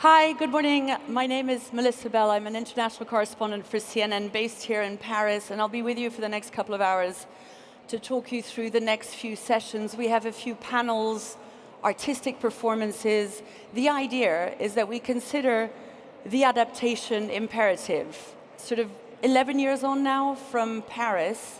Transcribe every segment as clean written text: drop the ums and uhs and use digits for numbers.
Hi, good morning. My name is Melissa Bell. I'm an international correspondent for CNN based here in Paris, and I'll be with you for the next couple of hours to talk you through the next few sessions. We have a few panels, artistic performances. The idea is that we consider the adaptation imperative, sort of 11 years on now from Paris,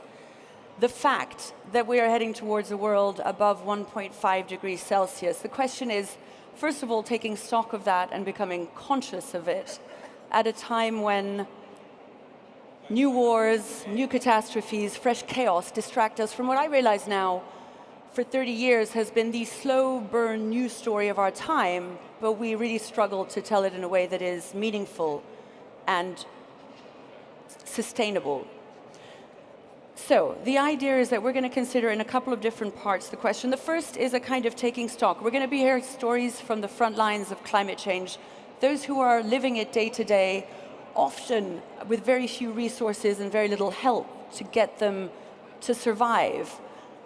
the fact that we are heading towards a world above 1.5 degrees Celsius. The question is, first of all, taking stock of that and becoming conscious of it at a time when new wars, new catastrophes, fresh chaos distract us from what I realize now for 30 years has been the slow burn news story of our time, but we really struggle to tell it in a way that is meaningful and sustainable. So the idea is that we're going to consider in a couple of different parts the question. The first is a kind of taking stock. We're going to be hearing stories from the front lines of climate change, those who are living it day to day, often with very few resources and very little help to get them to survive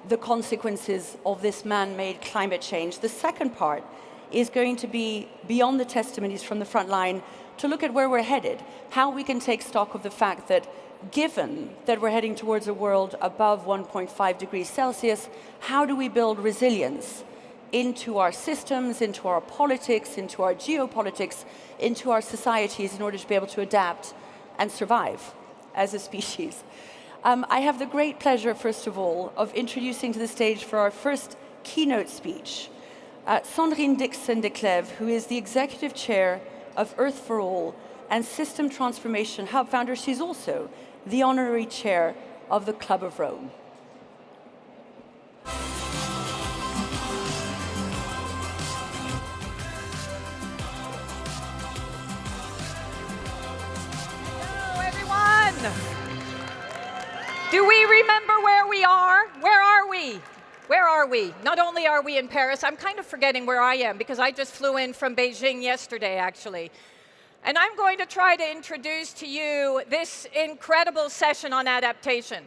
the consequences of this man-made climate change. The second part is going to be beyond the testimonies from the front line to look at where we're headed, how we can take stock of the fact that given that we're heading towards a world above 1.5 degrees Celsius, how do we build resilience into our systems, into our politics, into our geopolitics, into our societies in order to be able to adapt and survive as a species? I have the great pleasure, first of all, of introducing to the stage for our first keynote speech, Sandrine Dixson-Declève, who is the Executive Chair of Earth for All and System Transformation Hub founder. She's also the Honorary Chair of the Club of Rome. Hello, everyone. Do we remember where we are? Where are we? Where are we? Not only are we in Paris, I'm kind of forgetting where I am because I just flew in from Beijing yesterday, actually. And I'm going to try to introduce to you this incredible session on adaptation.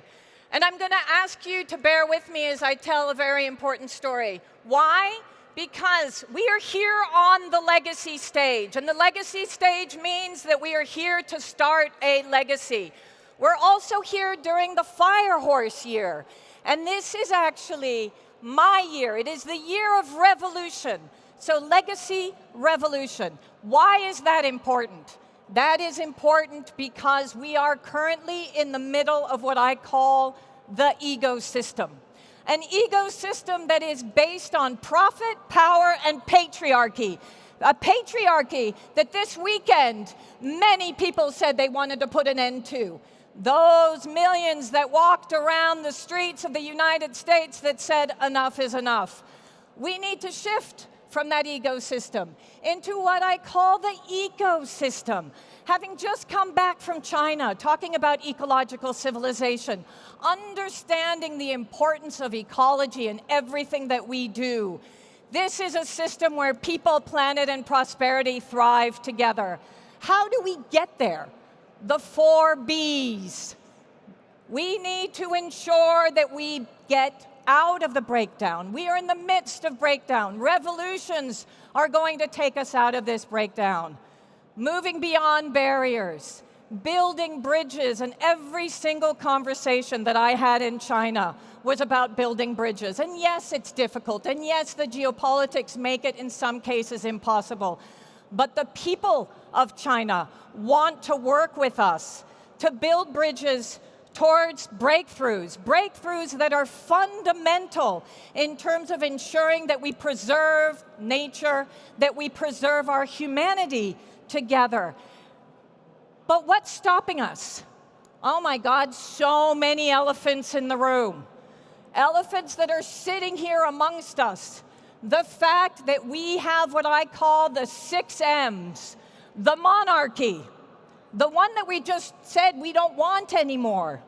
And I'm going to ask you to bear with me as I tell a very important story. Why? Because we are here on the legacy stage. And the legacy stage means that we are here to start a legacy. We're also here during the Fire Horse year. And this is actually my year. It is the year of revolution. So legacy, revolution. Why is that important? That is important because we are currently in the middle of what I call the ecosystem. An ecosystem that is based on profit, power, and patriarchy. A patriarchy that this weekend many people said they wanted to put an end to. Those millions that walked around the streets of the United States that said enough is enough. We need to shift from that ecosystem into what I call the ecosystem. Having just come back from China, talking about ecological civilization, understanding the importance of ecology in everything that we do. This is a system where people, planet, and prosperity thrive together. How do we get there? The 4 Bs. We need to ensure that we get out of the breakdown. We are in the midst of breakdown. Revolutions are going to take us out of this breakdown. Moving beyond barriers, building bridges, and every single conversation that I had in China was about building bridges. And yes, it's difficult, and yes, the geopolitics make it in some cases impossible. But the people of China want to work with us to build bridges towards breakthroughs that are fundamental in terms of ensuring that we preserve nature, that we preserve our humanity together. But what's stopping us? Oh my God, so many elephants in the room. Elephants that are sitting here amongst us. The fact that we have what I call the 6 M's, the monarchy, the one that we just said we don't want anymore.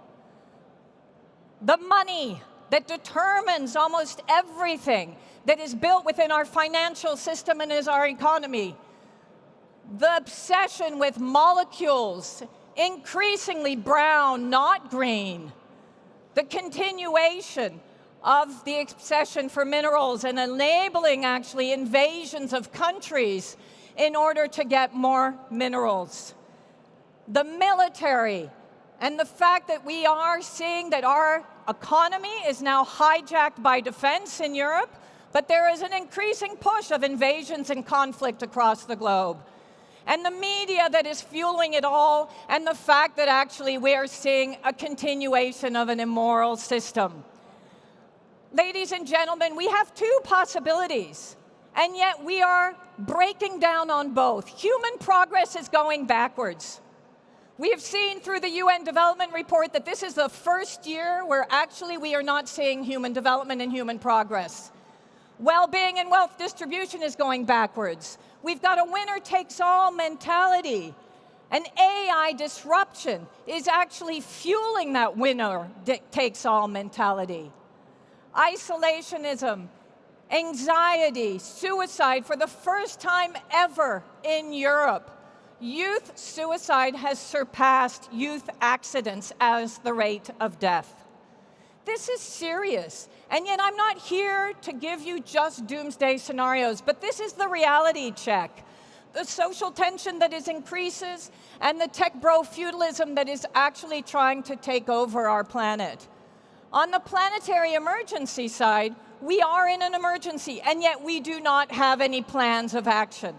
The money that determines almost everything that is built within our financial system and is our economy. The obsession with molecules, increasingly brown, not green. The continuation of the obsession for minerals and enabling actually invasions of countries in order to get more minerals. The military, and the fact that we are seeing that our economy is now hijacked by defense in Europe, but there is an increasing push of invasions and conflict across the globe. And the media that is fueling it all, and the fact that actually we are seeing a continuation of an immoral system. Ladies and gentlemen, we have two possibilities, and yet we are breaking down on both. Human progress is going backwards. We have seen through the UN Development Report that this is the first year where actually we are not seeing human development and human progress. Well-being and wealth distribution is going backwards. We've got a winner-takes-all mentality. And AI disruption is actually fueling that winner-takes-all mentality. Isolationism, anxiety, suicide for the first time ever in Europe. Youth suicide has surpassed youth accidents as the rate of death. This is serious, and yet I'm not here to give you just doomsday scenarios, but this is the reality check. The social tension that increases, and the tech bro feudalism that is actually trying to take over our planet. On the planetary emergency side, we are in an emergency, and yet we do not have any plans of action.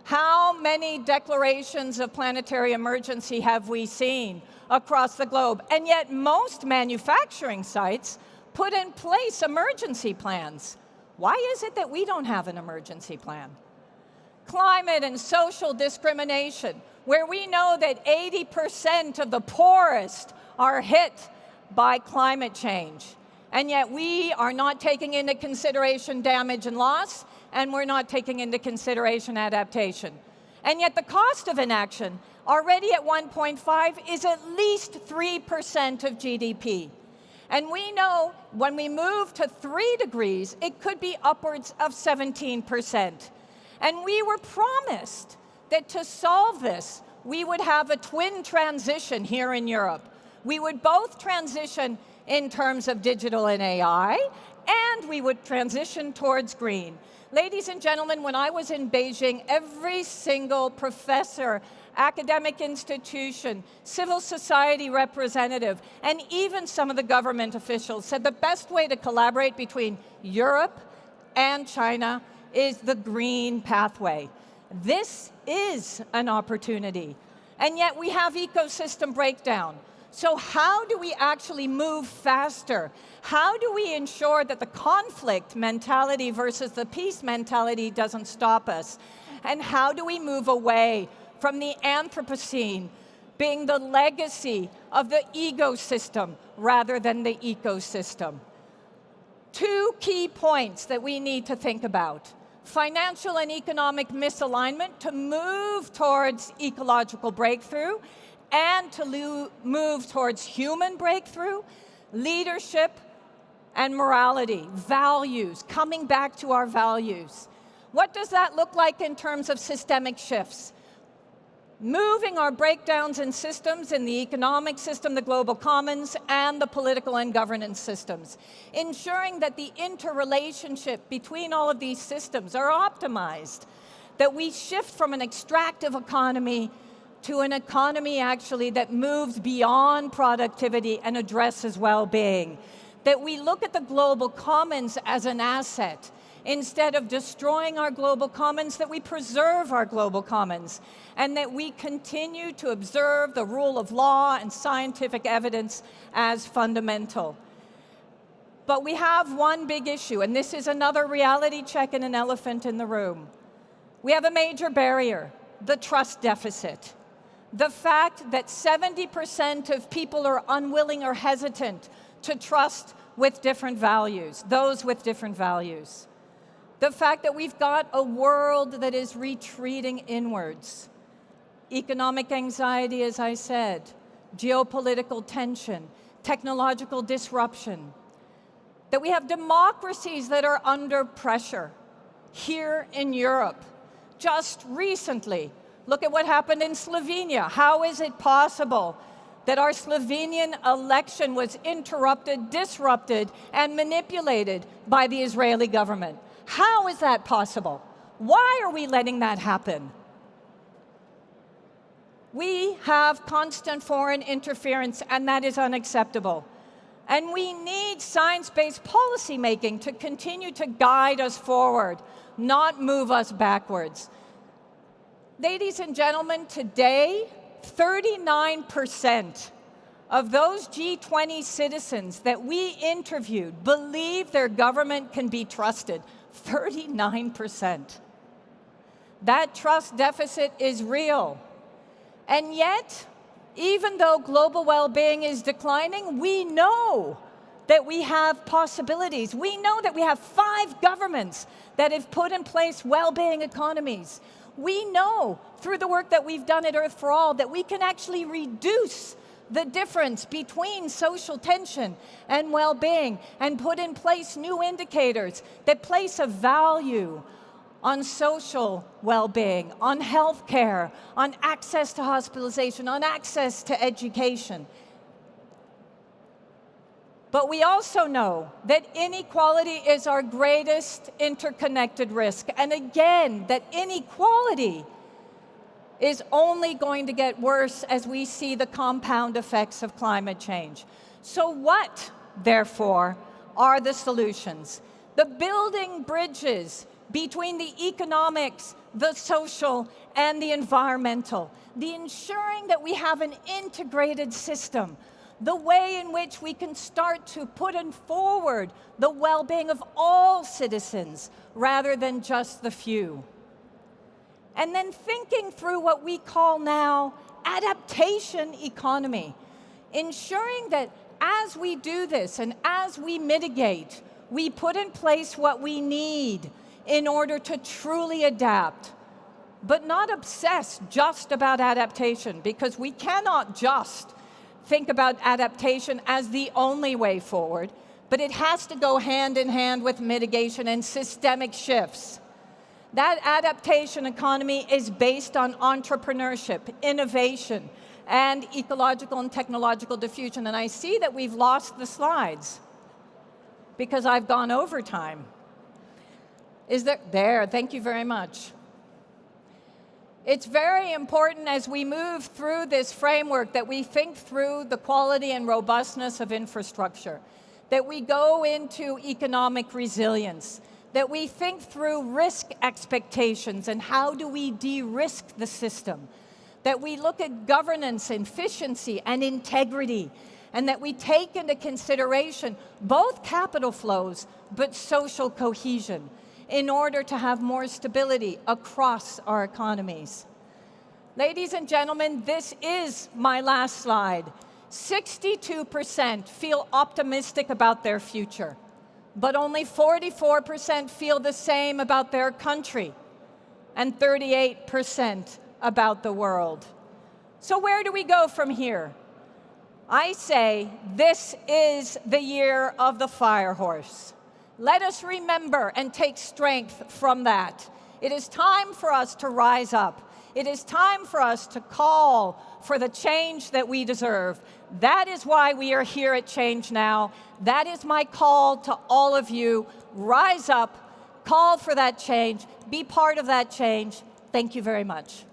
How many declarations of planetary emergency have we seen across the globe? And yet most manufacturing sites put in place emergency plans. Why is it that we don't have an emergency plan? Climate and social discrimination, where we know that 80% of the poorest are hit by climate change. And yet we are not taking into consideration damage and loss, and we're not taking into consideration adaptation. And yet the cost of inaction, already at 1.5, is at least 3% of GDP. And we know when we move to 3 degrees, it could be upwards of 17%. And we were promised that to solve this, we would have a twin transition here in Europe. We would both transition in terms of digital and AI, and we would transition towards green. Ladies and gentlemen, when I was in Beijing, every single professor, academic institution, civil society representative, and even some of the government officials said the best way to collaborate between Europe and China is the green pathway. This is an opportunity, and yet we have ecosystem breakdown. So how do we actually move faster? How do we ensure that the conflict mentality versus the peace mentality doesn't stop us? And how do we move away from the Anthropocene being the legacy of the ecosystem rather than the ecosystem? Two key points that we need to think about. Financial and economic misalignment to move towards ecological breakthrough, and to move towards human breakthrough, leadership, and morality, values, coming back to our values. What does that look like in terms of systemic shifts? Moving our breakdowns in systems, in the economic system, the global commons, and the political and governance systems. Ensuring that the interrelationship between all of these systems are optimized, that we shift from an extractive economy to an economy actually that moves beyond productivity and addresses well-being. That we look at the global commons as an asset. Instead of destroying our global commons, that we preserve our global commons. And that we continue to observe the rule of law and scientific evidence as fundamental. But we have one big issue, and this is another reality check and an elephant in the room. We have a major barrier, the trust deficit. The fact that 70% of people are unwilling or hesitant to trust with different values, those with different values. The fact that we've got a world that is retreating inwards. Economic anxiety, as I said, geopolitical tension, technological disruption. That we have democracies that are under pressure here in Europe. Just recently, look at what happened in Slovenia. How is it possible that our Slovenian election was interrupted, disrupted, and manipulated by the Israeli government? How is that possible? Why are we letting that happen? We have constant foreign interference, and that is unacceptable. And we need science-based policy making to continue to guide us forward, not move us backwards. Ladies and gentlemen, today, 39% of those G20 citizens that we interviewed believe their government can be trusted. 39%. That trust deficit is real. And yet, even though global well-being is declining, we know that we have possibilities. We know that we have 5 governments that have put in place well-being economies. We know, through the work that we've done at Earth for All, that we can actually reduce the difference between social tension and well-being and put in place new indicators that place a value on social well-being, on health care, on access to hospitalization, on access to education. But we also know that inequality is our greatest interconnected risk. And again, that inequality is only going to get worse as we see the compound effects of climate change. So what, therefore, are the solutions? The building bridges between the economics, the social, and the environmental. The ensuring that we have an integrated system. The way in which we can start to put forward the well-being of all citizens rather than just the few. And then thinking through what we call now adaptation economy. Ensuring that as we do this and as we mitigate, we put in place what we need in order to truly adapt, but not obsess just about adaptation, because we cannot just think about adaptation as the only way forward, but it has to go hand in hand with mitigation and systemic shifts. That adaptation economy is based on entrepreneurship, innovation, and ecological and technological diffusion. And I see that we've lost the slides because I've gone over time. Is there? Thank you very much. It's very important as we move through this framework that we think through the quality and robustness of infrastructure, that we go into economic resilience, that we think through risk expectations and how do we de-risk the system, that we look at governance, efficiency, and integrity, and that we take into consideration both capital flows but social cohesion, in order to have more stability across our economies. Ladies and gentlemen, this is my last slide. 62% feel optimistic about their future, but only 44% feel the same about their country, and 38% about the world. So where do we go from here? I say this is the year of the fire horse. Let us remember and take strength from that. It is time for us to rise up. It is time for us to call for the change that we deserve. That is why we are here at Change Now. That is my call to all of you. Rise up, call for that change, be part of that change. Thank you very much.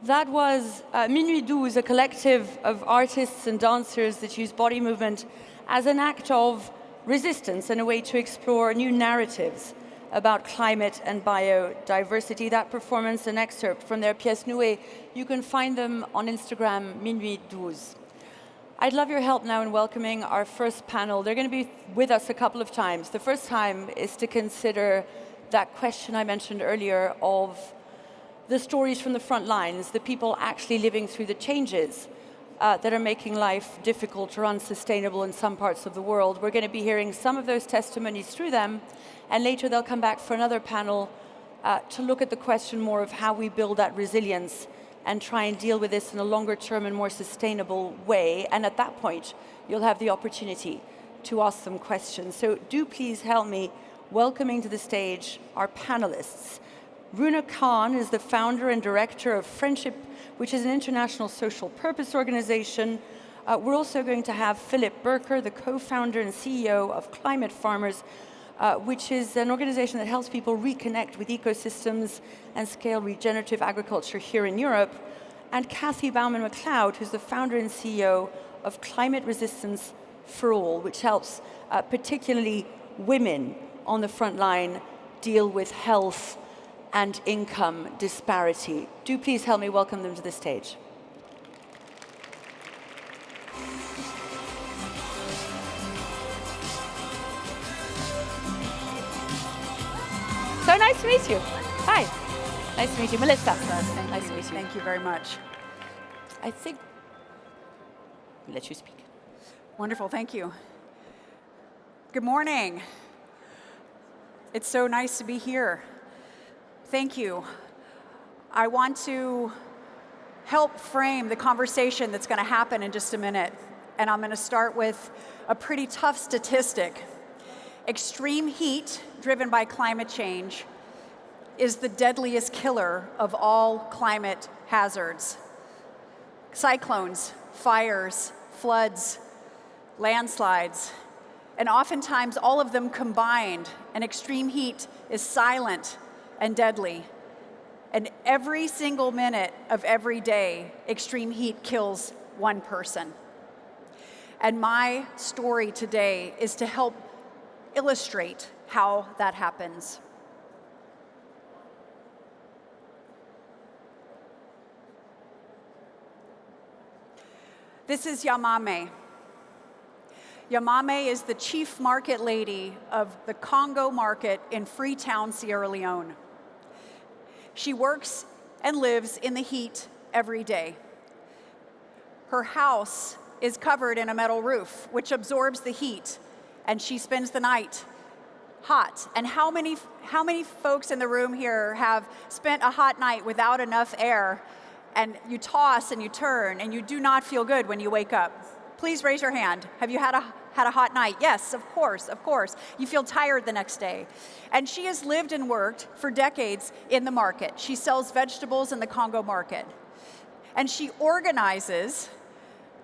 That was Minuit 12, a collective of artists and dancers that use body movement as an act of resistance and a way to explore new narratives about climate and biodiversity. That performance, an excerpt from their pièce Nouée, you can find them on Instagram, Minuit 12. I'd love your help now in welcoming our first panel. They're going to be with us a couple of times. The first time is to consider that question I mentioned earlier of the stories from the front lines, the people actually living through the changes that are making life difficult or unsustainable in some parts of the world. We're going to be hearing some of those testimonies through them, and later they'll come back for another panel to look at the question more of how we build that resilience and try and deal with this in a longer term and more sustainable way. And at that point, you'll have the opportunity to ask some questions. So do please help me welcoming to the stage our panelists. Runa Khan is the founder and director of Friendship, which is an international social purpose organization. We're also going to have Philippe Birker, the co-founder and CEO of Climate Farmers, which is an organization that helps people reconnect with ecosystems and scale regenerative agriculture here in Europe. And Baughman McLeod, who's the founder and CEO of Climate Resistance for All, which helps particularly women on the front line deal with health and income disparity. Do please help me welcome them to the stage. So nice to meet you. Hi. Nice to meet you. Melissa. Nice to meet you. Thank you very much. I think I'll let you speak. Wonderful, thank you. Good morning. It's so nice to be here. Thank you. I want to help frame the conversation that's going to happen in just a minute. And I'm going to start with a pretty tough statistic. Extreme heat driven by climate change is the deadliest killer of all climate hazards. Cyclones, fires, floods, landslides, and oftentimes all of them combined. And extreme heat is silent and deadly. And every single minute of every day, extreme heat kills one person. And my story today is to help illustrate how that happens. This is Yamame. Yamame is the chief market lady of the Congo market in Freetown, Sierra Leone. She works and lives in the heat every day. Her house is covered in a metal roof, which absorbs the heat, and she spends the night hot. And how many folks in the room here have spent a hot night without enough air, and you toss and you turn, and you do not feel good when you wake up? Please raise your hand. Have you had a hot night? Yes, of course, of course. You feel tired the next day. And she has lived and worked for decades in the market. She sells vegetables in the Congo market. And she organizes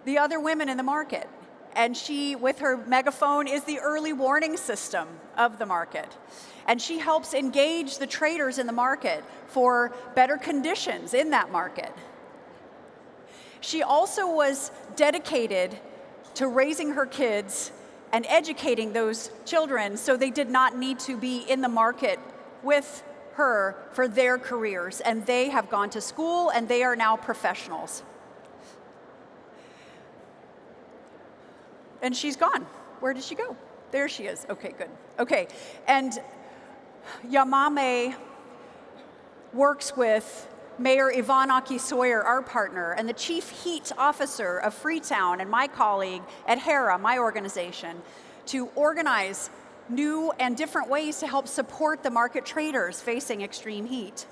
the other women in the market. And she, with her megaphone, is the early warning system of the market. And she helps engage the traders in the market for better conditions in that market. She also was dedicated to raising her kids and educating those children so they did not need to be in the market with her for their careers. And they have gone to school and they are now professionals. And she's gone. Where did she go? There she is. Okay, good. Okay, and Yamame works with Mayor Yvonne Aki-Sawyer, our partner, and the Chief Heat Officer of Freetown and my colleague at HERA, my organization, to organize new and different ways to help support the market traders facing extreme heat.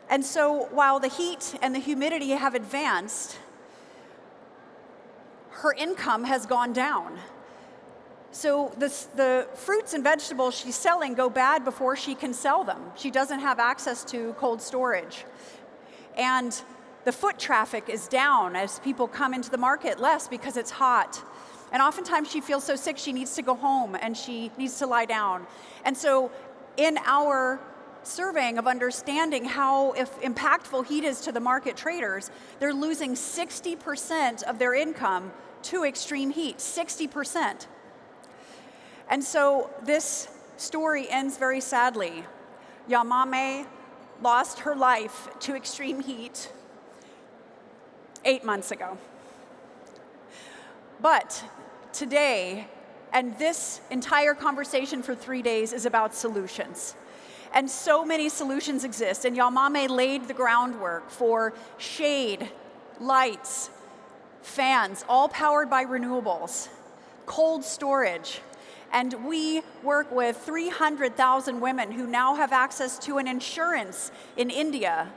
And so while the heat and the humidity have advanced, her income has gone down. So the fruits and vegetables she's selling go bad before she can sell them. She doesn't have access to cold storage. And the foot traffic is down as people come into the market less because it's hot. And oftentimes she feels so sick she needs to go home and she needs to lie down. And so in our surveying of understanding how impactful heat is to the market traders, they're losing 60% of their income to extreme heat, 60%. And so this story ends very sadly. Yamame lost her life to extreme heat 8 months ago. But today, and this entire conversation for 3 days is about solutions. And so many solutions exist, and Yamame laid the groundwork for shade, lights, fans, all powered by renewables, cold storage. And we work with 300,000 women who now have access to an insurance in India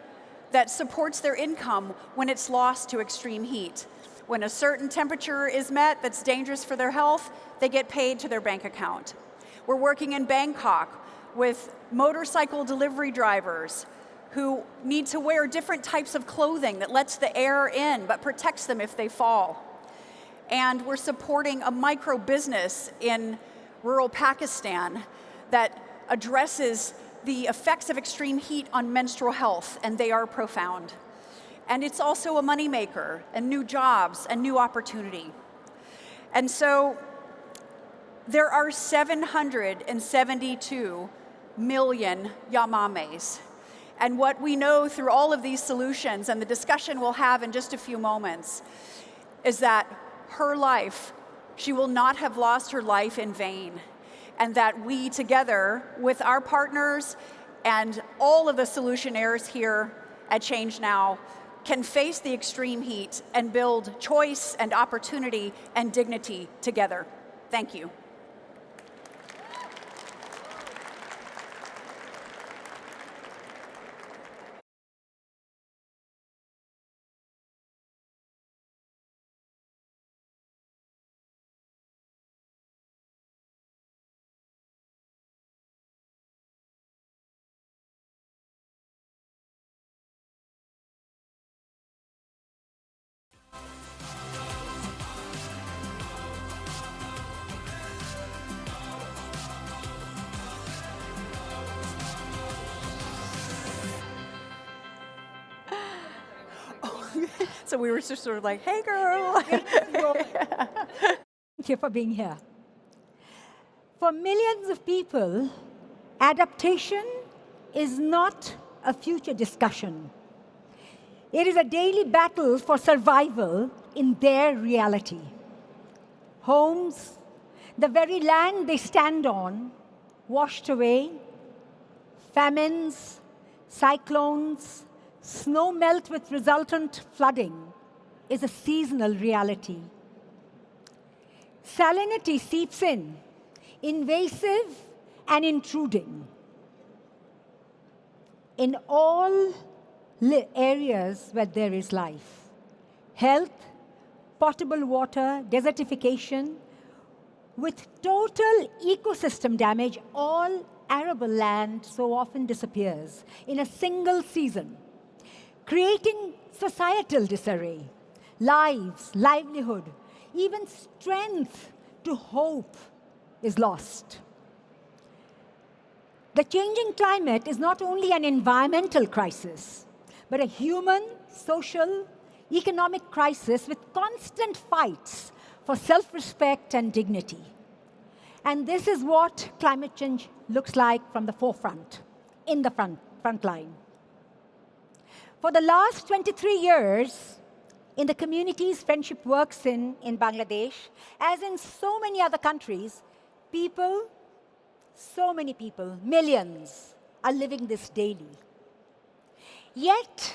that supports their income when it's lost to extreme heat. When a certain temperature is met that's dangerous for their health, they get paid to their bank account. We're working in Bangkok with motorcycle delivery drivers who need to wear different types of clothing that lets the air in but protects them if they fall. And we're supporting a micro business in rural Pakistan that addresses the effects of extreme heat on menstrual health, and they are profound. And it's also a moneymaker, and new jobs, and new opportunity. And so there are 772 million Yamames. And what we know through all of these solutions, and the discussion we'll have in just a few moments, is that her life, she will not have lost her life in vain, and that we together with our partners and all of the solutionaires here at Change Now can face the extreme heat and build choice and opportunity and dignity together. Thank you. So we were just sort of like, hey, girl. Thank you for being here. For millions of people, adaptation is not a future discussion. It is a daily battle for survival in their reality. Homes, the very land they stand on, washed away, famines, cyclones, snow melt with resultant flooding is a seasonal reality. Salinity seeps in, invasive and intruding. In all areas where there is life. Health, potable water, desertification, with total ecosystem damage, all arable land so often disappears in a single season, creating societal disarray, lives, livelihood, even strength to hope is lost. The changing climate is not only an environmental crisis, but a human, social, economic crisis with constant fights for self-respect and dignity. And this is what climate change looks like from the forefront, in the front line. For the last 23 years, in the communities Friendship works in Bangladesh, as in so many other countries, people So many people, millions, are living this daily. Yet,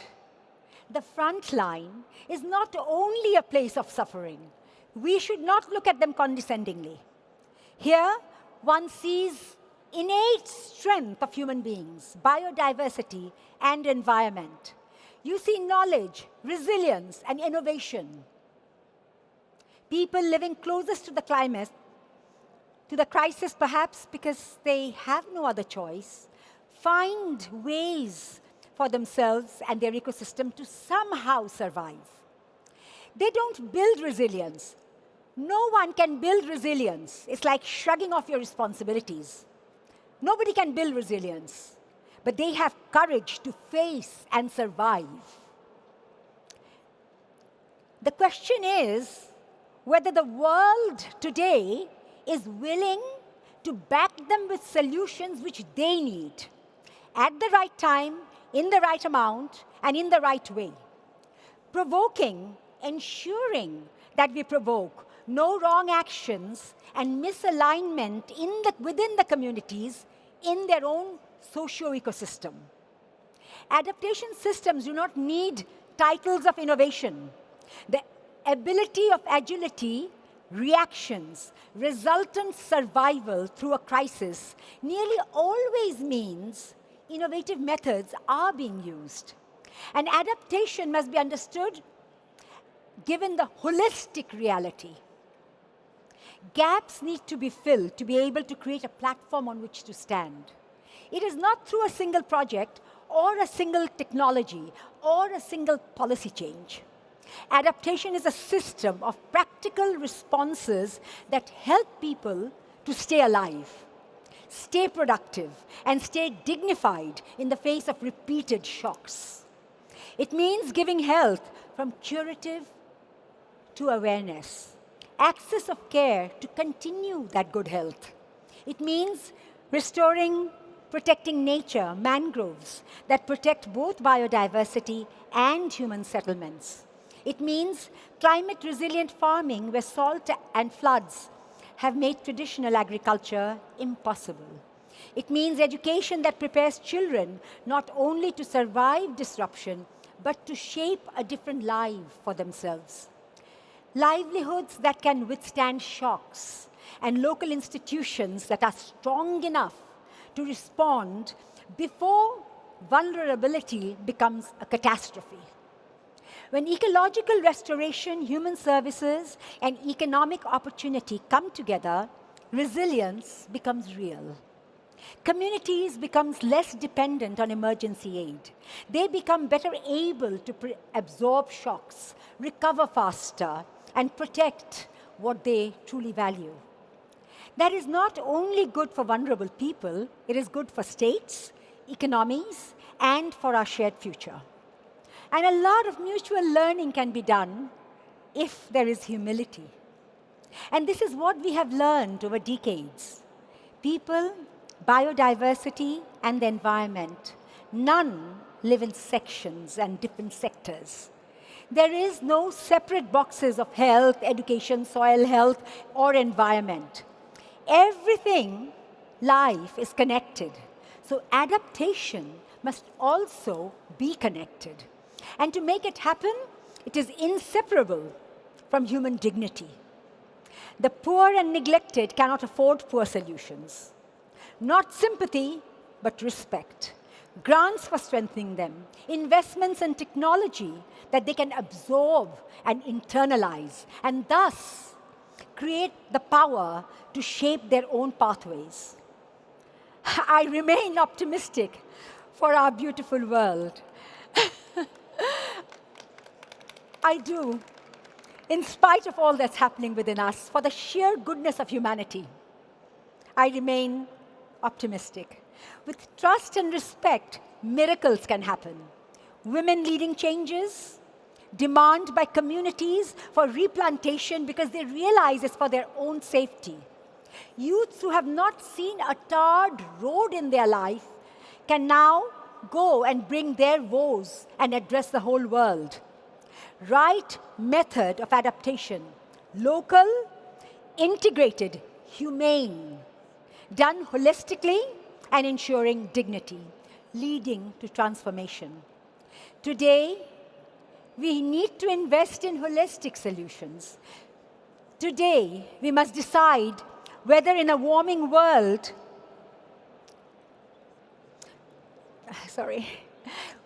the front line is not only a place of suffering. We should not look at them condescendingly. Here, one sees innate strength of human beings, biodiversity, and environment. You see knowledge, resilience, and innovation. People living closest to the climate, to the crisis perhaps because they have no other choice, find ways for themselves and their ecosystem to somehow survive. They don't build resilience. No one can build resilience. It's like shrugging off your responsibilities. Nobody can build resilience, but they have courage to face and survive. The question is whether the world today is willing to back them with solutions which they need at the right time, in the right amount, and in the right way. Provoking, ensuring that we provoke no wrong actions and misalignment within the communities in their own socio-ecosystem. Adaptation systems do not need titles of innovation. The ability of agility, reactions, resultant survival through a crisis nearly always means innovative methods are being used. And adaptation must be understood given the holistic reality. Gaps need to be filled to be able to create a platform on which to stand. It is not through a single project or a single technology or a single policy change. Adaptation is a system of practical responses that help people to stay alive, stay productive, and stay dignified in the face of repeated shocks. It means giving health from curative to awareness, access of care to continue that good health. It means restoring, protecting nature, mangroves that protect both biodiversity and human settlements. It means climate-resilient farming where salt and floods have made traditional agriculture impossible. It means education that prepares children not only to survive disruption, but to shape a different life for themselves. Livelihoods that can withstand shocks, and local institutions that are strong enough to respond before vulnerability becomes a catastrophe. When ecological restoration, human services, and economic opportunity come together, resilience becomes real. Communities become less dependent on emergency aid. They become better able to absorb shocks, recover faster, and protect what they truly value. That is not only good for vulnerable people, it is good for states, economies, and for our shared future. And a lot of mutual learning can be done if there is humility. And this is what we have learned over decades. People, biodiversity, and the environment, none live in sections and different sectors. There is no separate boxes of health, education, soil health, or environment. Everything, life, is connected. So adaptation must also be connected. And to make it happen, it is inseparable from human dignity. The poor and neglected cannot afford poor solutions. Not sympathy, but respect. Grants for strengthening them, investments in technology that they can absorb and internalize, and thus create the power to shape their own pathways. I remain optimistic for our beautiful world. I do, in spite of all that's happening within us, for the sheer goodness of humanity. I remain optimistic. With trust and respect, miracles can happen. Women leading changes, demand by communities for replantation because they realize it's for their own safety. Youths who have not seen a tarred road in their life can now go and bring their woes and address the whole world. Right method of adaptation, local, integrated, humane. done holistically and ensuring dignity, leading to transformation. Today, we need to invest in holistic solutions. Today, we must decide whether in a warming world,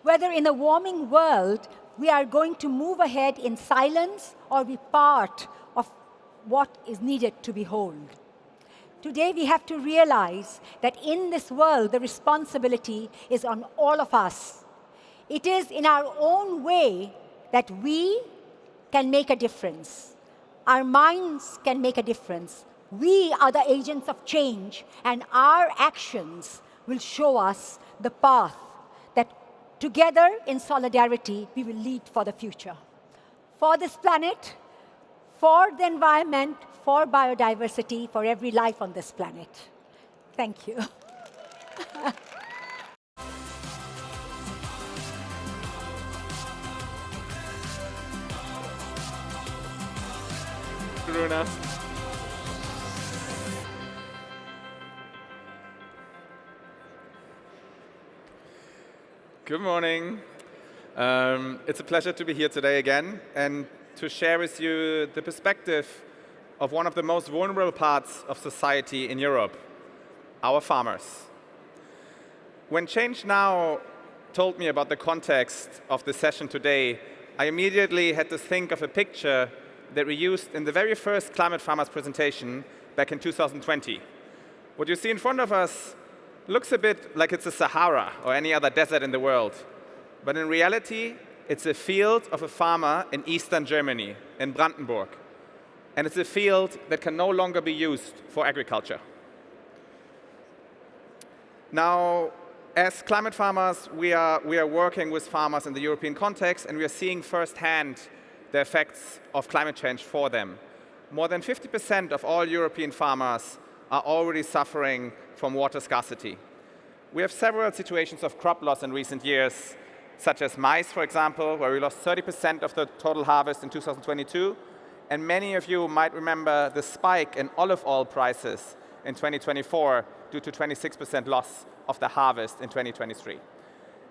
whether in a warming world, we are going to move ahead in silence or be part of what is needed to be whole. Today, we have to realize that in this world, the responsibility is on all of us. It is in our own way that we can make a difference. Our minds can make a difference. We are the agents of change, and our actions will show us the path that together in solidarity we will lead for the future. For this planet, for the environment, for biodiversity, for every life on this planet. Thank you. Runa. Good morning. It's a pleasure to be here today again and to share with you the perspective of one of the most vulnerable parts of society in Europe, our farmers. When Change Now told me about the context of the session today, I immediately had to think of a picture that we used in the very first Climate Farmers presentation back in 2020. What you see in front of us looks a bit like it's a Sahara or any other desert in the world. But in reality, it's a field of a farmer in eastern Germany, in Brandenburg. And it's a field that can no longer be used for agriculture. Now, as climate farmers, we are working with farmers in the European context, and we are seeing firsthand the effects of climate change for them. More than 50% of all European farmers are already suffering from water scarcity. We have several situations of crop loss in recent years, such as maize, for example, where we lost 30% of the total harvest in 2022. And many of you might remember the spike in olive oil prices in 2024 due to 26% loss of the harvest in 2023.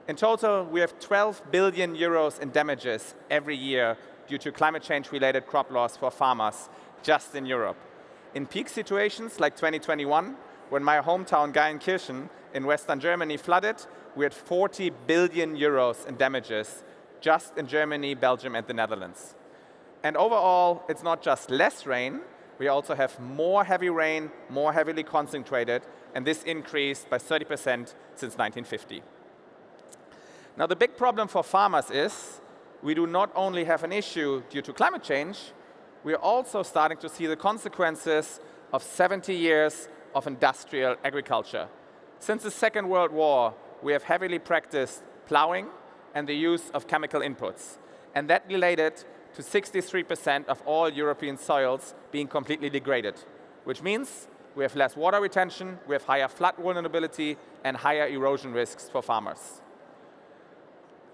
In total, we have 12 billion euros in damages every year due to climate change-related crop loss for farmers just in Europe. In peak situations like 2021, when my hometown Kirsten in Western Germany flooded, we had 40 billion euros in damages just in Germany, Belgium, and the Netherlands. And overall, it's not just less rain, we also have more heavy rain, more heavily concentrated, and this increased by 30% since 1950. Now, the big problem for farmers is we do not only have an issue due to climate change, we are also starting to see the consequences of 70 years of industrial agriculture. Since the Second World War, we have heavily practiced plowing and the use of chemical inputs. And that related to 63% of all European soils being completely degraded, which means we have less water retention, we have higher flood vulnerability, and higher erosion risks for farmers.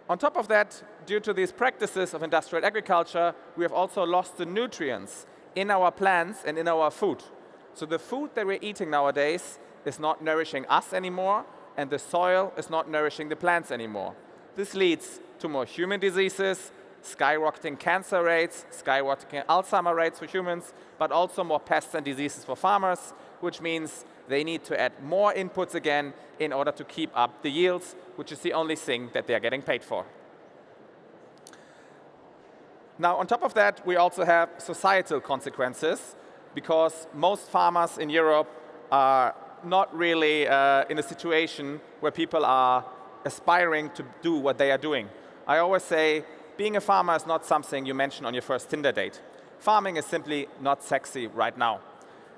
On top of that, due to these practices of industrial agriculture, we have also lost the nutrients in our plants and in our food. So the food that we're eating nowadays is not nourishing us anymore, and the soil is not nourishing the plants anymore. This leads to more human diseases, skyrocketing cancer rates, skyrocketing Alzheimer rates for humans, but also more pests and diseases for farmers, which means they need to add more inputs again in order to keep up the yields, which is the only thing that they are getting paid for. Now, on top of that, we also have societal consequences, because most farmers in Europe are not really in a situation where people are aspiring to do what they are doing. I always say, being a farmer is not something you mention on your first Tinder date. Farming is simply not sexy right now.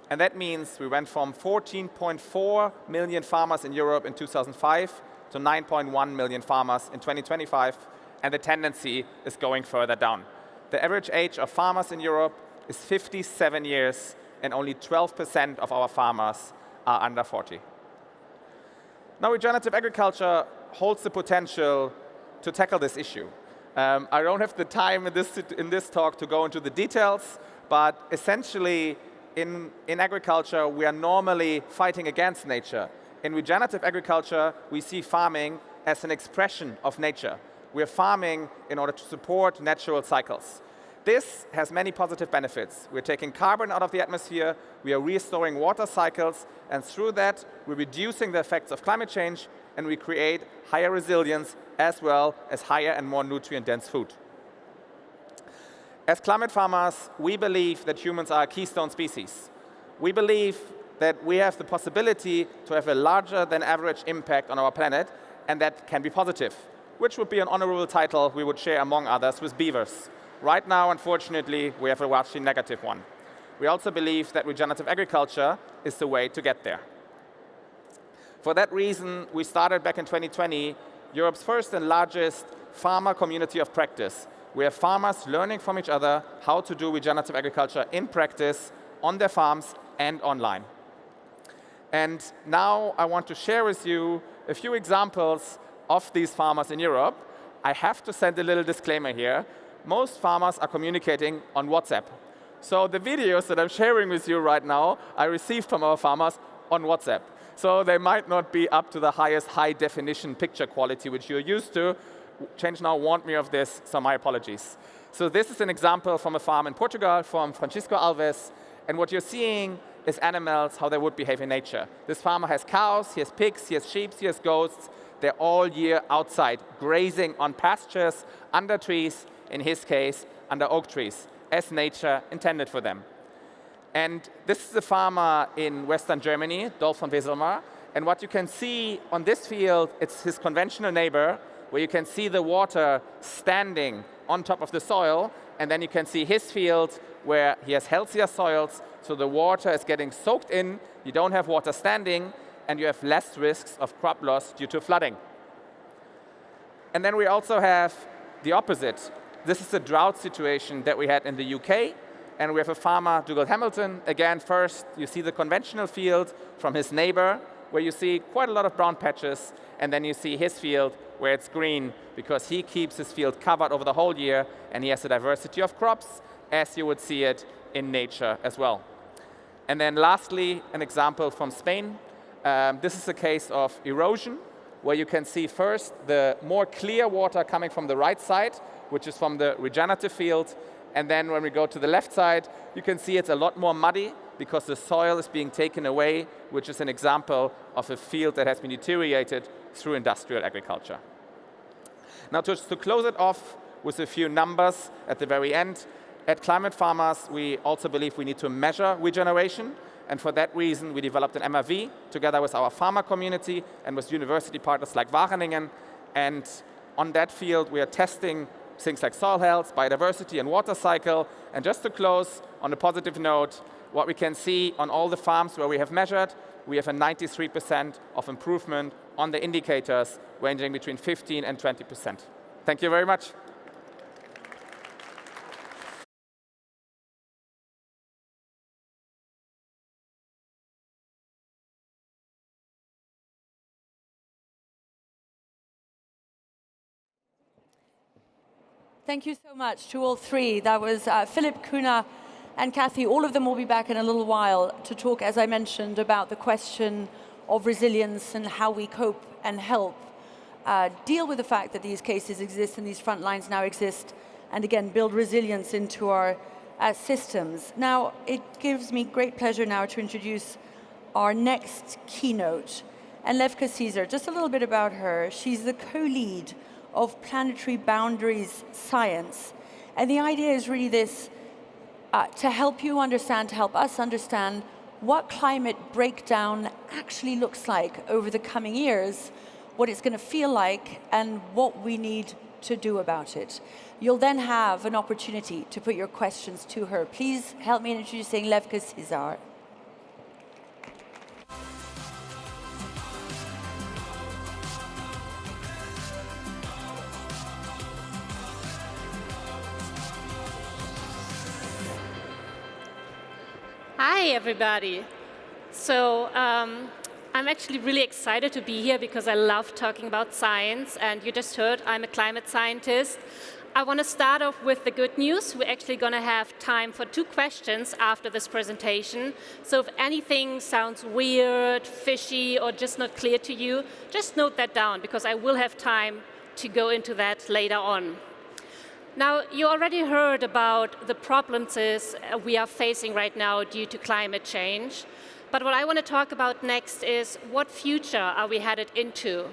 And that means we went from 14.4 million farmers in Europe in 2005 to 9.1 million farmers in 2025, and the tendency is going further down. The average age of farmers in Europe is 57 years, and only 12% of our farmers are under 40. Now, regenerative agriculture holds the potential to tackle this issue. I don't have the time in this talk to go into the details, but essentially, in agriculture, we are normally fighting against nature. In regenerative agriculture, we see farming as an expression of nature. We are farming in order to support natural cycles. This has many positive benefits. We're taking carbon out of the atmosphere, we are restoring water cycles, and through that, we're reducing the effects of climate change, and we create higher resilience as well as higher and more nutrient-dense food. As climate farmers, we believe that humans are a keystone species. We believe that we have the possibility to have a larger than average impact on our planet, and that can be positive, which would be an honorable title we would share among others with beavers. Right now, unfortunately, we have a largely negative one. We also believe that regenerative agriculture is the way to get there. For that reason, we started back in 2020 Europe's first and largest farmer community of practice. We have farmers learning from each other how to do regenerative agriculture in practice on their farms and online. And now I want to share with you a few examples of these farmers in Europe. I have to send a little disclaimer here. Most farmers are communicating on WhatsApp. So the videos that I'm sharing with you right now, I received from our farmers on WhatsApp. So they might not be up to the highest high-definition picture quality which you're used to. Change Now warned me of this, so my apologies. So this is an example from a farm in Portugal from Francisco Alves. And what you're seeing is animals, how they would behave in nature. This farmer has cows, he has pigs, he has sheep, he has goats. They're all year outside, grazing on pastures, under trees, in his case, under oak trees, as nature intended for them. And this is a farmer in Western Germany, Dolf von Weselmar. And what you can see on this field, it's his conventional neighbor, where you can see the water standing on top of the soil. And then you can see his field, where he has healthier soils, so the water is getting soaked in, you don't have water standing, and you have less risks of crop loss due to flooding. And then we also have the opposite. This is the drought situation that we had in the UK. And we have a farmer, Dougal Hamilton. Again, first, you see the conventional field from his neighbor, where you see quite a lot of brown patches. And then you see his field, where it's green, because he keeps his field covered over the whole year, and he has a diversity of crops, as you would see it in nature as well. And then lastly, an example from Spain. This is a case of erosion, where you can see first the more clear water coming from the right side, which is from the regenerative field. And then when we go to the left side, you can see it's a lot more muddy because the soil is being taken away, which is an example of a field that has been deteriorated through industrial agriculture. Now, to close it off with a few numbers at the very end, at Climate Farmers, we also believe we need to measure regeneration. And for that reason, we developed an MRV together with our farmer community and with university partners like Wageningen. And on that field, we are testing things like soil health, biodiversity, and water cycle. And just to close on a positive note, what we can see on all the farms where we have measured, we have a 93% of improvement on the indicators, ranging between 15 and 20%. Thank you very much. Thank you so much to all three. That was Philippe, Kumar, and Kathy. All of them will be back in a little while to talk, as I mentioned, about the question of resilience and how we cope and help deal with the fact that these cases exist and these front lines now exist, and again, build resilience into our systems. Now, it gives me great pleasure now to introduce our next keynote, and Levke Caesar. Just a little bit about her. She's the co-lead of Planetary Boundaries Science. And the idea is really this, to help you understand, to help us understand what climate breakdown actually looks like over the coming years, what it's going to feel like, and what we need to do about it. You'll then have an opportunity to put your questions to her. Please help me in introducing Levke Caesar. Hi, everybody. So I'm actually really excited to be here because I love talking about science. And you just heard I'm a climate scientist. I want to start off with the good news. We're actually going to have time for 2 questions after this presentation. So if anything sounds weird, fishy, or just not clear to you, just note that down, because I will have time to go into that later on. Now, you already heard about the problems we are facing right now due to climate change. But what I want to talk about next is, what future are we headed into?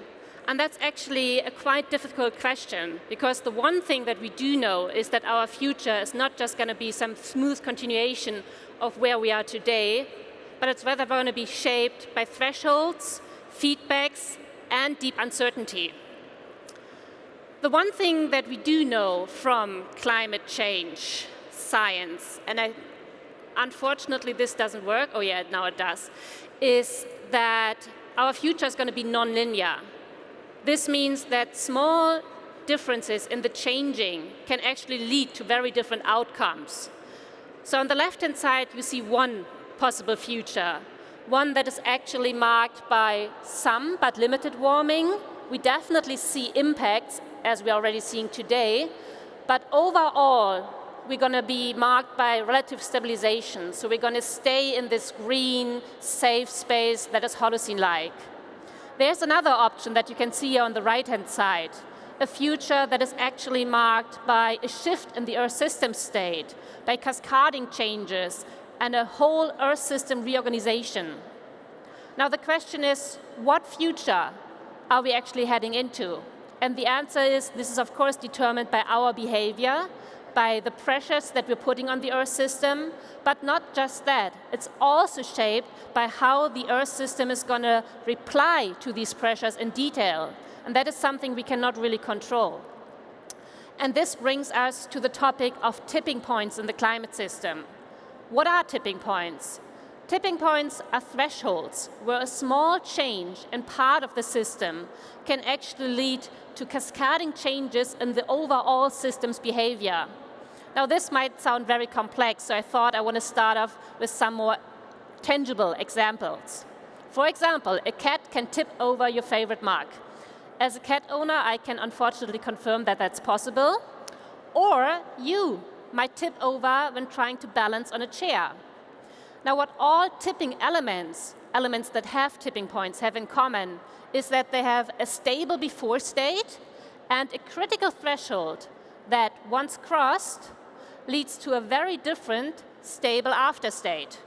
And that's actually a quite difficult question, because the one thing that we do know is that our future is not just going to be some smooth continuation of where we are today, but it's rather going to be shaped by thresholds, feedbacks, and deep uncertainty. The one thing that we do know from climate change science, and unfortunately this doesn't work, oh yeah, now it does, is that our future is going to be non-linear. This means that small differences in the changing can actually lead to very different outcomes. So on the left-hand side, you see one possible future, one that is actually marked by some but limited warming. We definitely see impacts, as we're already seeing today, but overall, we're going to be marked by relative stabilization. So we're going to stay in this green, safe space that is Holocene-like. There's another option that you can see on the right-hand side, a future that is actually marked by a shift in the Earth system state, by cascading changes, and a whole Earth system reorganization. Now the question is, what future are we actually heading into? And the answer is, this is of course determined by our behavior, by the pressures that we're putting on the Earth system, but not just that. It's also shaped by how the Earth system is going to reply to these pressures in detail. And that is something we cannot really control. And this brings us to the topic of tipping points in the climate system. What are tipping points? Tipping points are thresholds where a small change in part of the system can actually lead to cascading changes in the overall system's behavior. Now this might sound very complex, so I thought I want to start off with some more tangible examples. For example, a cat can tip over your favorite mug. As a cat owner, I can unfortunately confirm that that's possible. Or you might tip over when trying to balance on a chair. Now what all tipping elements that have tipping points have in common is that they have a stable before state and a critical threshold that, once crossed, leads to a very different stable after state.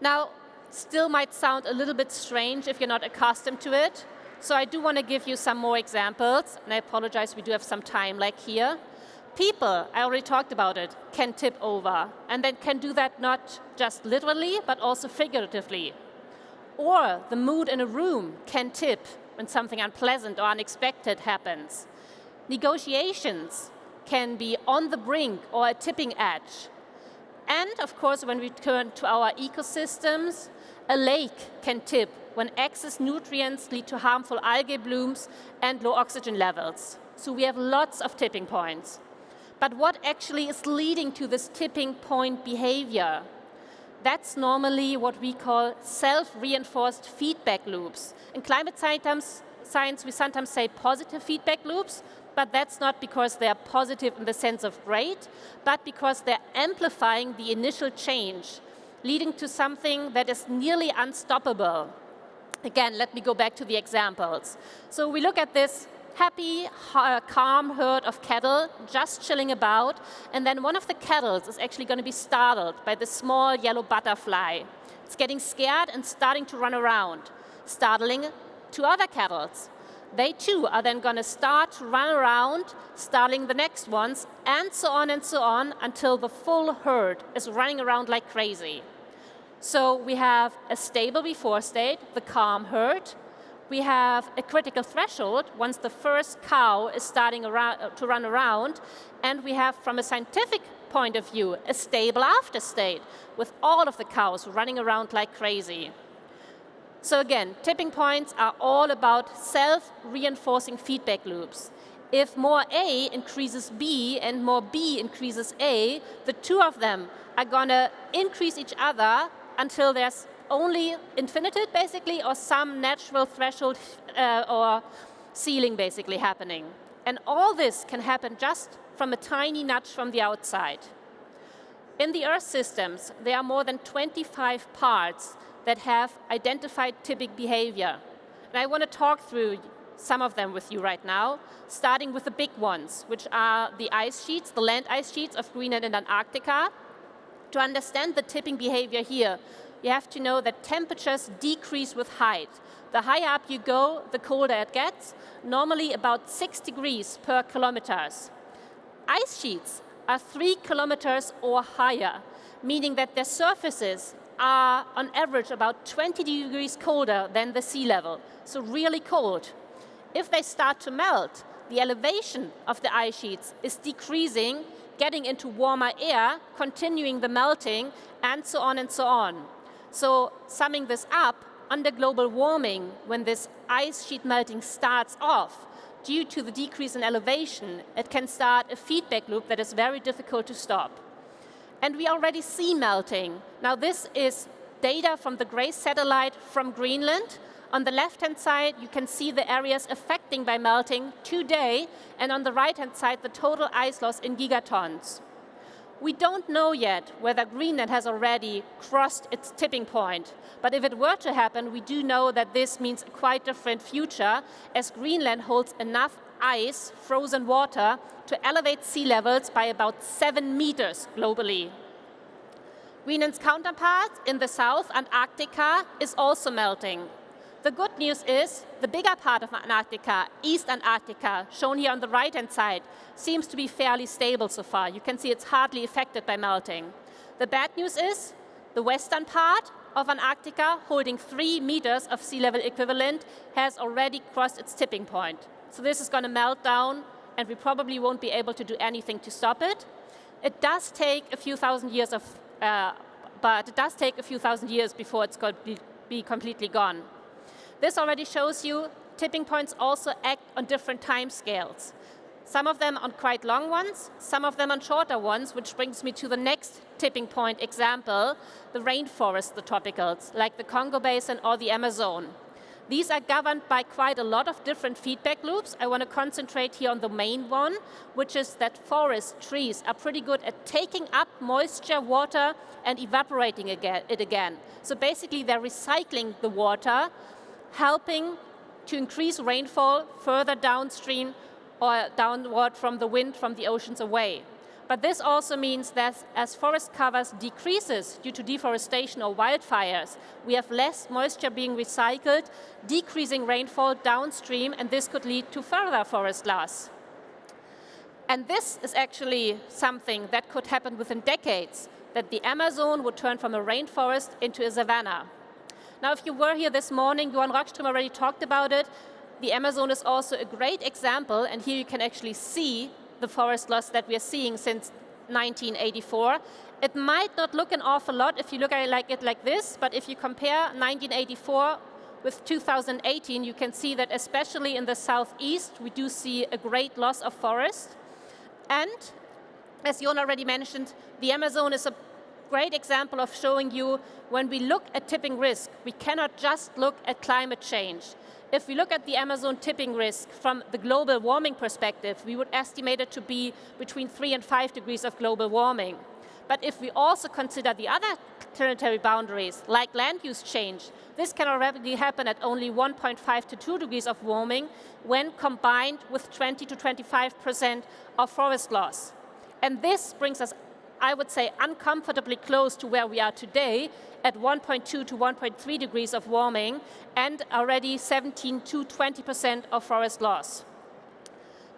Now, still might sound a little bit strange if you're not accustomed to it, so I do want to give you some more examples, and I apologize, we do have some time like here. People, I already talked about it, can tip over, and then can do that not just literally, but also figuratively. Or the mood in a room can tip when something unpleasant or unexpected happens. Negotiations can be on the brink or a tipping edge. And of course, when we turn to our ecosystems, a lake can tip when excess nutrients lead to harmful algae blooms and low oxygen levels. So we have lots of tipping points. But what actually is leading to this tipping point behavior? That's normally what we call self-reinforced feedback loops. In climate science, we sometimes say positive feedback loops, but that's not because they're positive in the sense of great, but because they're amplifying the initial change, leading to something that is nearly unstoppable. Again, let me go back to the examples. So we look at this happy, calm herd of cattle just chilling about, and then one of the cattle is actually going to be startled by the small yellow butterfly. It's getting scared and starting to run around, startling two other cattle. They too are then going to start to run around, startling the next ones, and so on until the full herd is running around like crazy. So we have a stable before state, the calm herd. We have a critical threshold once the first cow is starting to run around. And we have, from a scientific point of view, a stable after state with all of the cows running around like crazy. So again, tipping points are all about self-reinforcing feedback loops. If more A increases B and more B increases A, the two of them are going to increase each other until there's only infinitive, basically, or some natural threshold or ceiling, basically, happening. And all this can happen just from a tiny nudge from the outside. In the Earth systems, there are more than 25 parts that have identified tipping behavior. And I want to talk through some of them with you right now, starting with the big ones, which are the ice sheets, the land ice sheets of Greenland and Antarctica. To understand the tipping behavior here, you have to know that temperatures decrease with height. The higher up you go, the colder it gets, normally about 6 degrees per kilometers. Ice sheets are 3 kilometers or higher, meaning that their surfaces are on average about 20 degrees colder than the sea level, so really cold. If they start to melt, the elevation of the ice sheets is decreasing, getting into warmer air, continuing the melting, and so on and so on. So summing this up, under global warming, when this ice sheet melting starts off, due to the decrease in elevation, it can start a feedback loop that is very difficult to stop. And we already see melting. Now this is data from the GRACE satellite from Greenland. On the left-hand side, you can see the areas affecting by melting today, and on the right-hand side, the total ice loss in gigatons. We don't know yet whether Greenland has already crossed its tipping point, but if it were to happen, we do know that this means a quite different future, as Greenland holds enough ice, frozen water, to elevate sea levels by about 7 meters globally. Greenland's counterpart in the south, Antarctica, is also melting. The good news is the bigger part of Antarctica, East Antarctica, shown here on the right-hand side, seems to be fairly stable so far. You can see it's hardly affected by melting. The bad news is the western part of Antarctica, holding 3 meters of sea level equivalent, has already crossed its tipping point. So this is going to melt down, and we probably won't be able to do anything to stop it. It does take a few thousand years before it's going to be completely gone. This already shows you tipping points also act on different time scales. Some of them on quite long ones, some of them on shorter ones, which brings me to the next tipping point example, the rainforest, the tropicals, like the Congo Basin or the Amazon. These are governed by quite a lot of different feedback loops. I want to concentrate here on the main one, which is that forest trees are pretty good at taking up moisture, water, and evaporating it again. So basically, they're recycling the water, helping to increase rainfall further downstream or downward from the wind from the oceans away. But this also means that as forest covers decreases due to deforestation or wildfires, we have less moisture being recycled, decreasing rainfall downstream, and this could lead to further forest loss. And this is actually something that could happen within decades, that the Amazon would turn from a rainforest into a savanna. Now, if you were here this morning, Johan Rockström already talked about it. The Amazon is also a great example, and here you can actually see the forest loss that we are seeing since 1984. It might not look an awful lot if you look at it like this, but if you compare 1984 with 2018, you can see that especially in the southeast, we do see a great loss of forest. And as Johan already mentioned, the Amazon is a great example of showing you when we look at tipping risk, we cannot just look at climate change. If we look at the Amazon tipping risk from the global warming perspective, we would estimate it to be between 3 and 5 degrees of global warming. But if we also consider the other planetary boundaries, like land use change, this can already happen at only 1.5 to 2 degrees of warming when combined with 20 to 25% of forest loss. And this brings us, I would say, uncomfortably close to where we are today at 1.2 to 1.3 degrees of warming and already 17 to 20% of forest loss.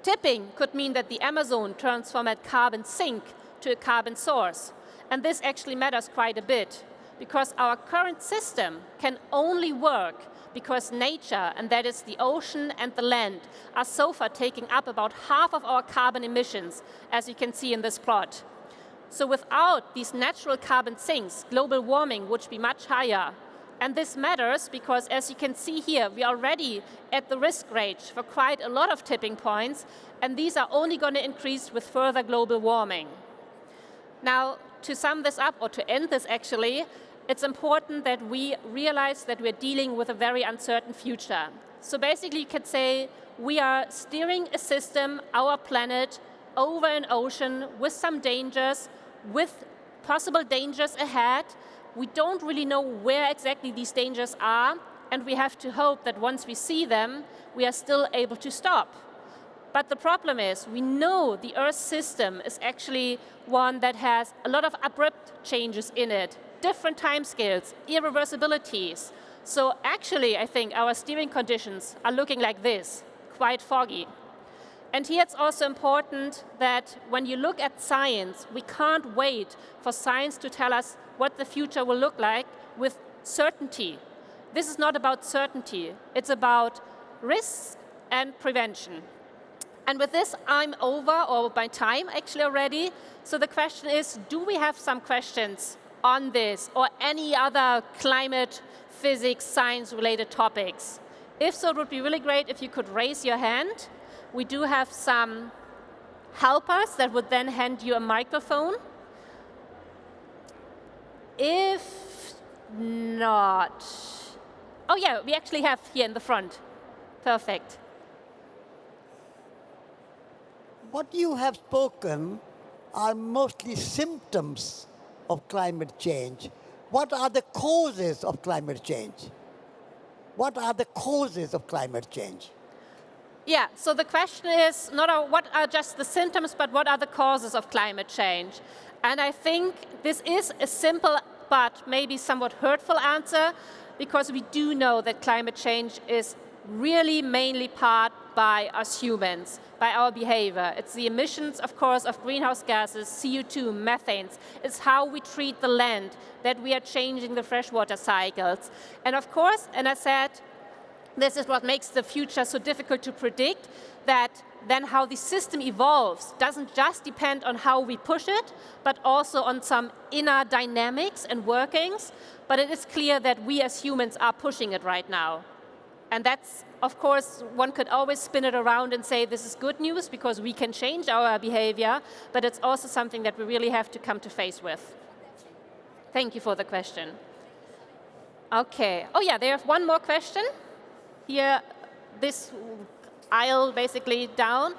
Tipping could mean that the Amazon turns from a carbon sink to a carbon source. And this actually matters quite a bit because our current system can only work because nature, and that is the ocean and the land, are so far taking up about half of our carbon emissions, as you can see in this plot. So without these natural carbon sinks, global warming would be much higher. And this matters because, as you can see here, we are already at the risk range for quite a lot of tipping points, and these are only going to increase with further global warming. Now, to sum this up, or to end this actually, it's important that we realize that we're dealing with a very uncertain future. So basically, you could say we are steering a system, our planet, over an ocean with some dangers, with possible dangers ahead. We don't really know where exactly these dangers are, and we have to hope that once we see them, we are still able to stop. But the problem is, we know the Earth system is actually one that has a lot of abrupt changes in it, different timescales, irreversibilities. So actually, I think our steering conditions are looking like this, quite foggy. And here it's also important that when you look at science, we can't wait for science to tell us what the future will look like with certainty. This is not about certainty, it's about risk and prevention. And with this, I'm over, or my time actually already. So the question is, do we have some questions on this or any other climate, physics, science-related topics? If so, it would be really great if you could raise your hand. We do have some helpers that would then hand you a microphone. If not, oh yeah, we actually have here in the front. Perfect. What you have spoken are mostly symptoms of climate change. What are the causes of climate change? What are the causes of climate change? Yeah, so the question is not what are just the symptoms, but what are the causes of climate change? And I think this is a simple but maybe somewhat hurtful answer, because we do know that climate change is really mainly part by us humans, by our behavior. It's the emissions, of course, of greenhouse gases, CO2, methanes. It's how we treat the land, that we are changing the freshwater cycles. And of course, and I said, this is what makes the future so difficult to predict, that then how the system evolves doesn't just depend on how we push it, but also on some inner dynamics and workings. But it is clear that we as humans are pushing it right now. And that's, of course, one could always spin it around and say this is good news because we can change our behavior, but it's also something that we really have to come to face with. Thank you for the question. Okay. Oh yeah, there's one more question. Here, this aisle basically down.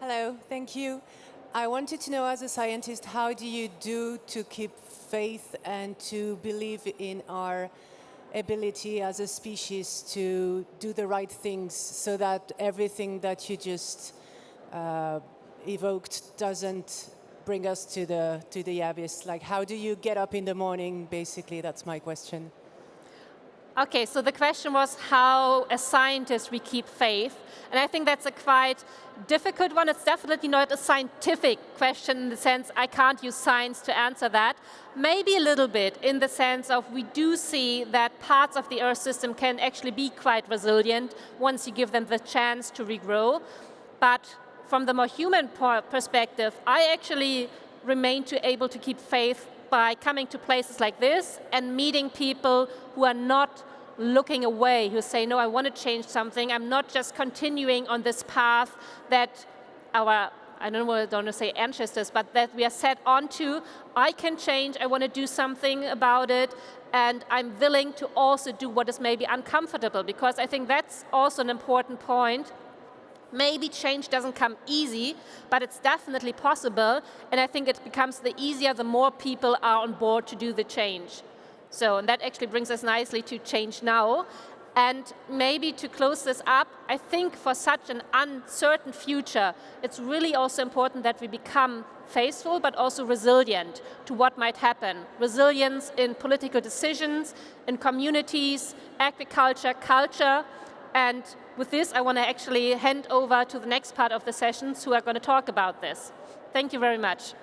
Hello, thank you. I wanted to know, as a scientist, how do you do to keep faith and to believe in our ability as a species to do the right things so that everything that you just evoked doesn't bring us to the abyss? Like, how do you get up in the morning, basically? That's my question. Okay, so the question was how, as scientists, we keep faith. And I think that's a quite difficult one. It's definitely not a scientific question in the sense I can't use science to answer that. Maybe a little bit in the sense of we do see that parts of the Earth system can actually be quite resilient once you give them the chance to regrow. But from the more human perspective, I actually remain able to keep faith by coming to places like this and meeting people who are not looking away, who say, no, I want to change something. I'm not just continuing on this path that our, I don't want to say ancestors, but that we are set onto. I can change, I want to do something about it, and I'm willing to also do what is maybe uncomfortable, because I think that's also an important point. Maybe change doesn't come easy, but it's definitely possible, and I think it becomes the easier the more people are on board to do the change. So, and that actually brings us nicely to change now. And maybe to close this up, I think for such an uncertain future, it's really also important that we become faithful but also resilient to what might happen. Resilience in political decisions, in communities, agriculture, culture. And with this, I want to actually hand over to the next part of the sessions who are going to talk about this. Thank you very much.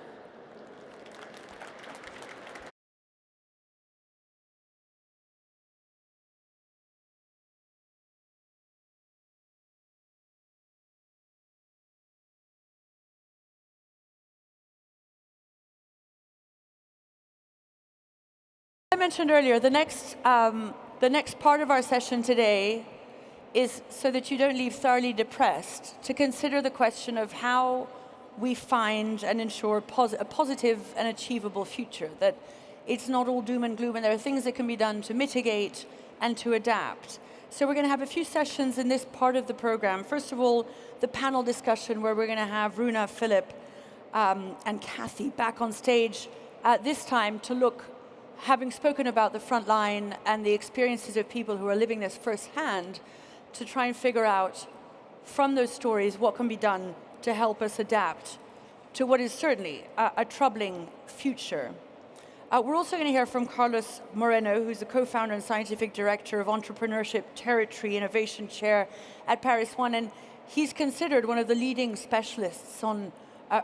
I mentioned earlier, the next part of our session today is so that you don't leave thoroughly depressed, to consider the question of how we find and ensure a positive and achievable future that it's not all doom and gloom, and there are things that can be done to mitigate and to adapt. So we're going to have a few sessions in this part of the program. First of all, the panel discussion where we're going to have Runa, Philippe, and Kathy back on stage this time to look, having spoken about the front line and the experiences of people who are living this firsthand, to try and figure out from those stories what can be done to help us adapt to what is certainly a troubling future. We're also going to hear from Carlos Moreno, who's the co-founder and scientific director of Entrepreneurship Territory Innovation Chaire at Paris One, and he's considered one of the leading specialists on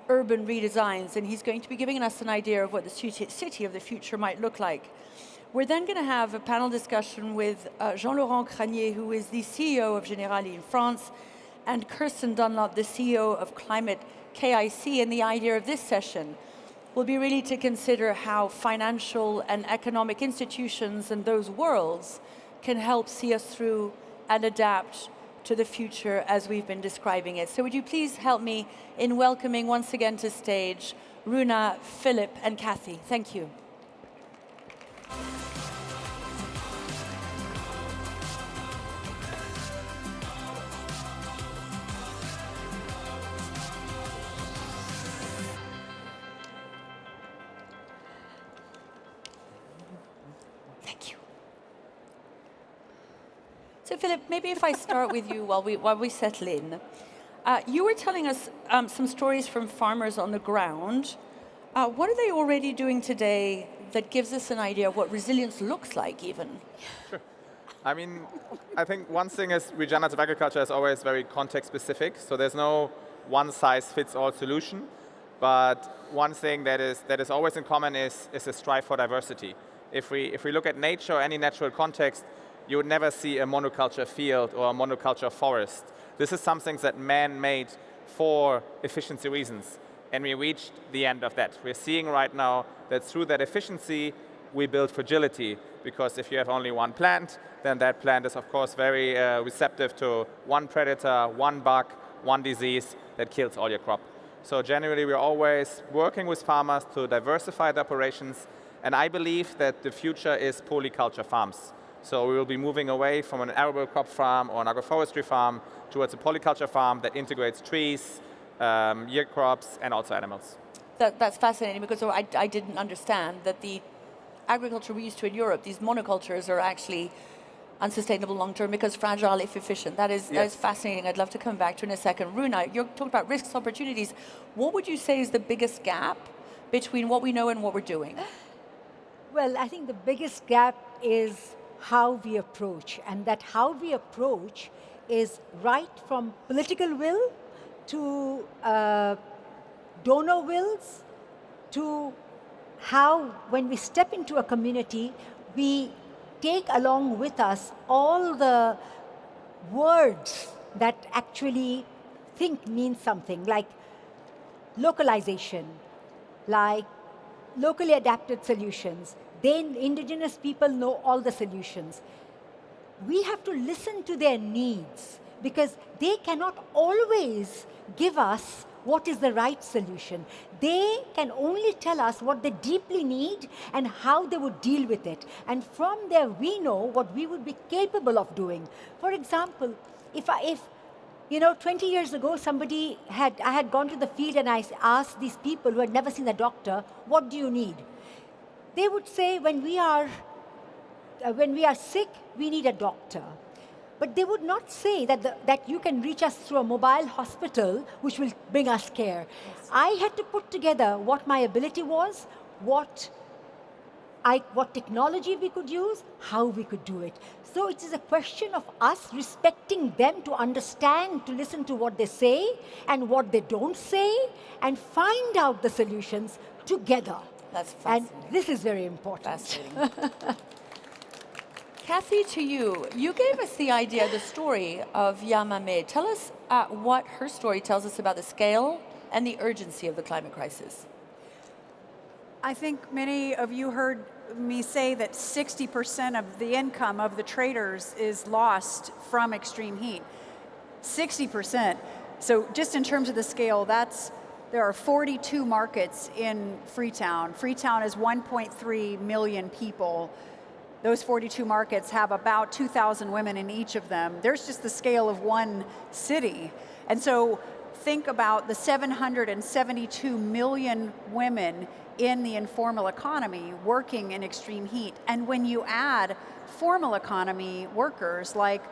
urban redesigns, and he's going to be giving us an idea of what the city of the future might look like. We're then going to have a panel discussion with Jean-Laurent Cranier, who is the CEO of Generali in France, and Kirsten Dunlop, the CEO of Climate KIC, and the idea of this session will be really to consider how financial and economic institutions and those worlds can help see us through and adapt to the future as we've been describing it. So would you please help me in welcoming once again to stage Runa, Philippe, and Kathy. Thank you. So Philippe, maybe if I start with you while we settle in. You were telling us some stories from farmers on the ground. What are they already doing today that gives us an idea of what resilience looks like even? Sure. I mean, I think one thing is regenerative agriculture is always very context specific, so there's no one-size-fits-all solution. But one thing that is always in common is a strive for diversity. If we look at nature or any natural context, you would never see a monoculture field or a monoculture forest. This is something that man made for efficiency reasons, and we reached the end of that. We're seeing right now that through that efficiency, we build fragility, because if you have only one plant, then that plant is of course very receptive to one predator, one bug, one disease that kills all your crop. So generally, we're always working with farmers to diversify the operations, and I believe that the future is polyculture farms. So we will be moving away from an arable crop farm or an agroforestry farm towards a polyculture farm that integrates trees, year crops, and also animals. That's fascinating, because I didn't understand that the agriculture we used to in Europe, these monocultures, are actually unsustainable long-term because fragile if efficient. That is fascinating. I'd love to come back to in a second. Runa, you're talking about risks, opportunities. What would you say is the biggest gap between what we know and what we're doing? Well, I think the biggest gap is how we approach, and that how we approach is right from political will to donor wills to how, when we step into a community, we take along with us all the words that actually mean something, like localization, like locally adapted solutions. Then indigenous people know all the solutions. We have to listen to their needs, because they cannot always give us what is the right solution. They can only tell us what they deeply need and how they would deal with it. And from there, we know what we would be capable of doing. For example, if 20 years ago, I had gone to the field and I asked these people who had never seen a doctor, what do you need? They would say, when we are sick, we need a doctor. But they would not say that you can reach us through a mobile hospital, which will bring us care. Yes. I had to put together what my ability was, what technology we could use, how we could do it. So it is a question of us respecting them to understand, to listen to what they say and what they don't say, and find out the solutions together. That's fascinating. And this is very important. Fascinating. Kathy, to you. You gave us the idea, the story of Yamame. Tell us what her story tells us about the scale and the urgency of the climate crisis. I think many of you heard me say that 60% of the income of the traders is lost from extreme heat. 60%. So just in terms of the scale, that's There are 42 markets in Freetown. Freetown is 1.3 million people. Those 42 markets have about 2,000 women in each of them. There's just the scale of one city. And so think about the 772 million women in the informal economy working in extreme heat. And when you add formal economy workers like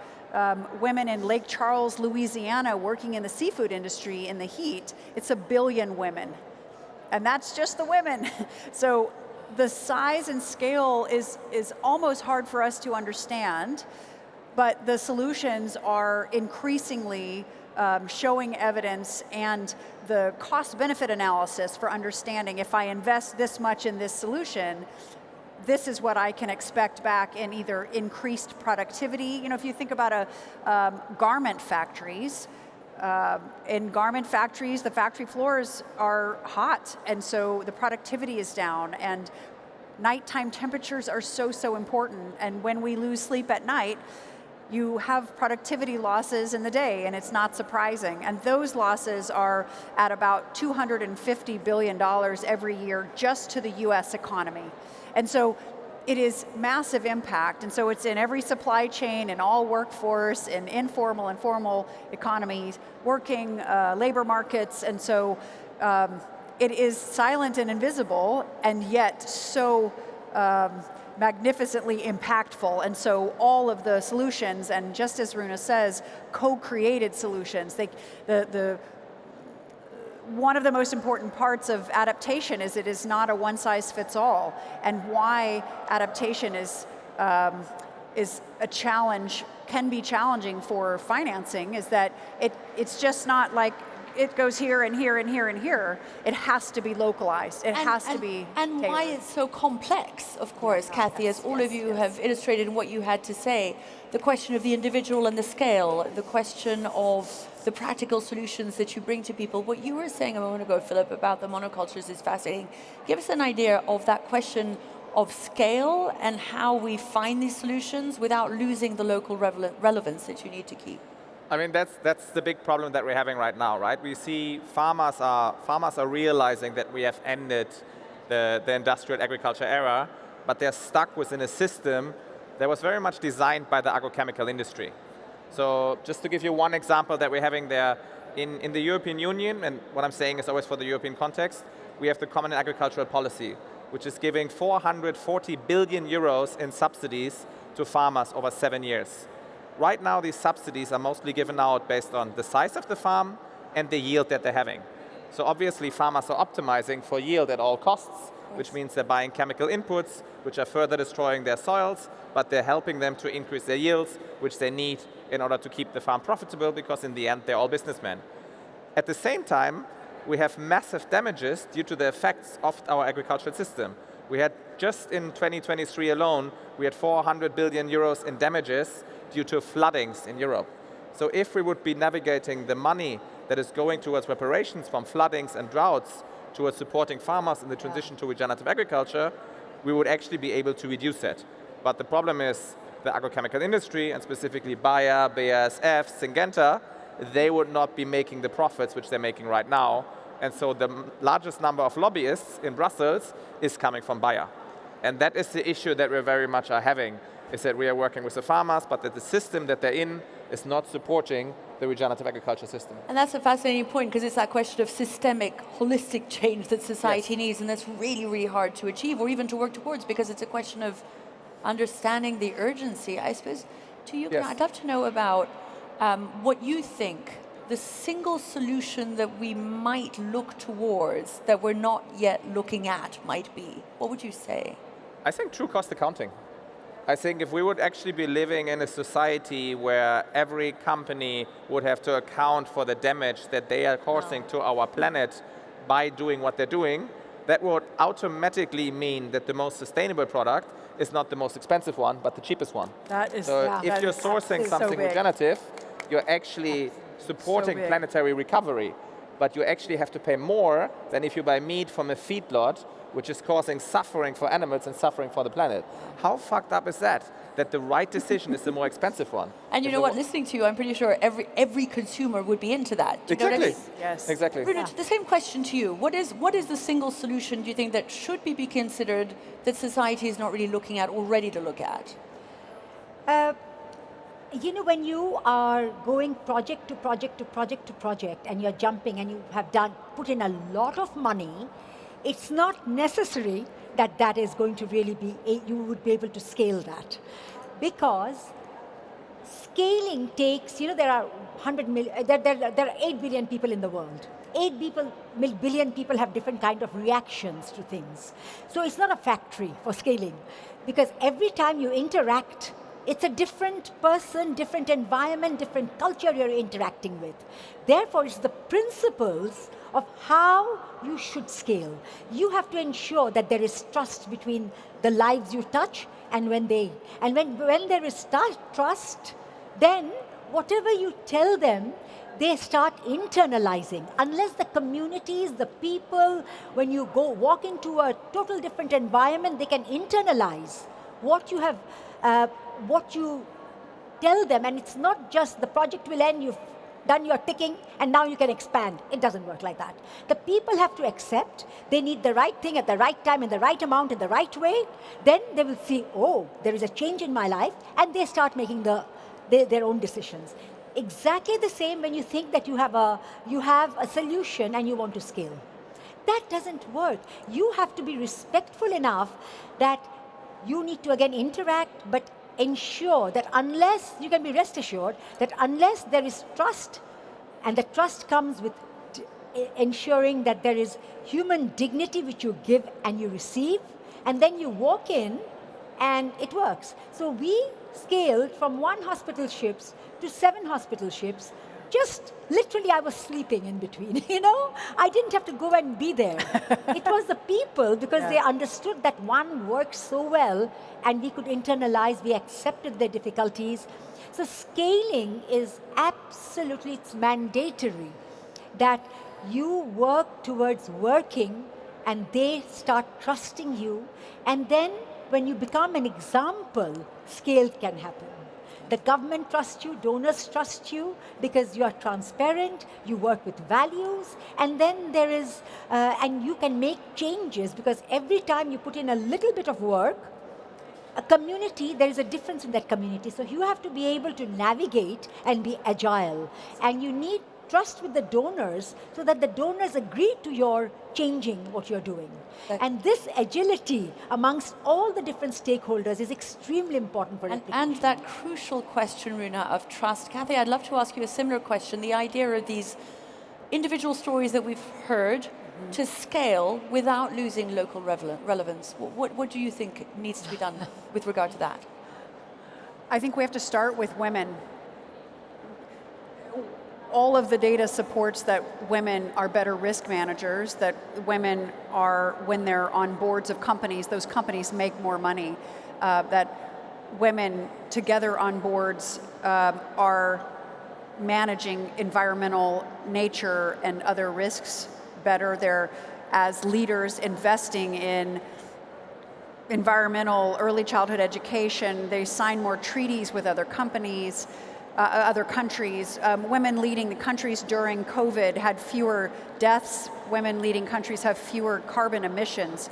women in Lake Charles, Louisiana, working in the seafood industry in the heat, it's 1 billion women. And that's just the women. So the size and scale is almost hard for us to understand, but the solutions are increasingly showing evidence, and the cost-benefit analysis for understanding if I invest this much in this solution, this is what I can expect back in either increased productivity. You know, if you think about garment factories, in garment factories, the factory floors are hot, and so the productivity is down, and nighttime temperatures are so important, and when we lose sleep at night, you have productivity losses in the day, and it's not surprising. And those losses are at about $250 billion every year just to the US economy. And so it is massive impact, and so it's in every supply chain, in all workforce, in informal and formal economies, working labor markets, and so it is silent and invisible, and yet so magnificently impactful. And so all of the solutions, and just as Runa says, co-created solutions, one of the most important parts of adaptation is it is not a one-size-fits-all, and why adaptation is a challenge, can be challenging for financing, is that it's just not like it goes here and here and here and here. It has to be localized. It has to be And tailored. why it's so complex, of course, Kathy, as all of you have illustrated in what you had to say. The question of the individual and the scale, the question of the practical solutions that you bring to people. What you were saying a moment ago, Philippe, about the monocultures is fascinating. Give us an idea of that question of scale and how we find these solutions without losing the local relevance that you need to keep. I mean, that's the big problem that we're having right now, right? We see farmers are realizing that we have ended the industrial agriculture era, but they're stuck within a system that was very much designed by the agrochemical industry. So just to give you one example that we're having there, in the European Union, and what I'm saying is always for the European context, we have the Common Agricultural Policy, which is giving 440 billion euros in subsidies to farmers over 7 years. Right now, these subsidies are mostly given out based on the size of the farm and the yield that they're having. So obviously, farmers are optimizing for yield at all costs, which means they're buying chemical inputs, which are further destroying their soils, but they're helping them to increase their yields, which they need in order to keep the farm profitable, because in the end, they're all businessmen. At the same time, we have massive damages due to the effects of our agricultural system. We had, just in 2023 alone, we had 400 billion euros in damages due to floodings in Europe. So if we would be navigating the money that is going towards reparations from floodings and droughts towards supporting farmers in the transition to regenerative agriculture, we would actually be able to reduce it. But the problem is the agrochemical industry, and specifically Bayer, BASF, Syngenta, they would not be making the profits which they're making right now. And so the largest number of lobbyists in Brussels is coming from Bayer. And that is the issue that we very much are having, is that we are working with the farmers, but that the system that they're in is not supporting the regenerative agriculture system. And that's a fascinating point, because it's that question of systemic, holistic change that society needs, and that's really, really hard to achieve or even to work towards, because it's a question of understanding the urgency. I suppose, to you, I'd love to know about what you think the single solution that we might look towards that we're not yet looking at might be. What would you say? I think true cost accounting. I think if we would actually be living in a society where every company would have to account for the damage that they are causing to our planet by doing what they're doing, that would automatically mean that the most sustainable product is not the most expensive one, but the cheapest one. That is, so if you're sourcing something regenerative, you're actually supporting planetary recovery. but you actually have to pay more than if you buy meat from a feedlot, which is causing suffering for animals and suffering for the planet. How fucked up is that? That the right decision is the more expensive one. And you know what, listening to you, I'm pretty sure every consumer would be into that. Do you know what I mean? Yes. Exactly. Bruno, the same question to you. What is the single solution, do you think, that should be considered that society is not really looking at or ready to look at? You know, when you are going project to project to project to project and you're jumping and you have put in a lot of money, it's not necessary that that is going to really be, you would be able to scale that. Because scaling takes, you know, there are 100 million, there are 8 billion people in the world. 8 billion people have different kind of reactions to things. So it's not a factory for scaling. Because every time you interact, it's a different person, different environment, different culture you're interacting with. Therefore, it's the principles of how you should scale. You have to ensure that there is trust between the lives you touch and when there is trust, then whatever you tell them, they start internalizing. Unless the communities, the people, when you walk into a total different environment, they can internalize what you have, what you tell them, and it's not just the project will end, you've done your ticking, and now you can expand. It doesn't work like that. The people have to accept they need the right thing at the right time, in the right amount, in the right way. Then they will see, oh, there is a change in my life, and they start making their own decisions. Exactly the same when you think that you have a solution and you want to scale. That doesn't work. You have to be respectful enough that you need to again interact, but ensure that you can be rest assured that unless there is trust, and the trust comes with ensuring that there is human dignity which you give and you receive, and then you walk in and it works. So we scaled from 1 hospital ships to 7 hospital ships. Just literally, I was sleeping in between, you know? I didn't have to go and be there. It was the people, because they understood that one works so well, and we could internalize, we accepted their difficulties. So scaling is absolutely, it's mandatory that you work towards working, and they start trusting you. And then when you become an example, scale can happen. The government trusts you, donors trust you, because you are transparent, you work with values, and then there is, and you can make changes, because every time you put in a little bit of work, a community, there is a difference in that community. So you have to be able to navigate and be agile. And you need trust with the donors so that the donors agree to your changing what you're doing. And this agility amongst all the different stakeholders is extremely important for and that crucial question, Runa, of trust. Kathy, I'd love to ask you a similar question. The idea of these individual stories that we've heard to scale without losing local relevance. What do you think needs to be done with regard to that? I think we have to start with women. All of the data supports that women are better risk managers, that women are, when they're on boards of companies, those companies make more money, that women together on boards are managing environmental, nature, and other risks better. They're, as leaders, investing in environmental early childhood education. They sign more treaties with other companies, other countries. Women leading the countries during COVID had fewer deaths. Women leading countries have fewer carbon emissions.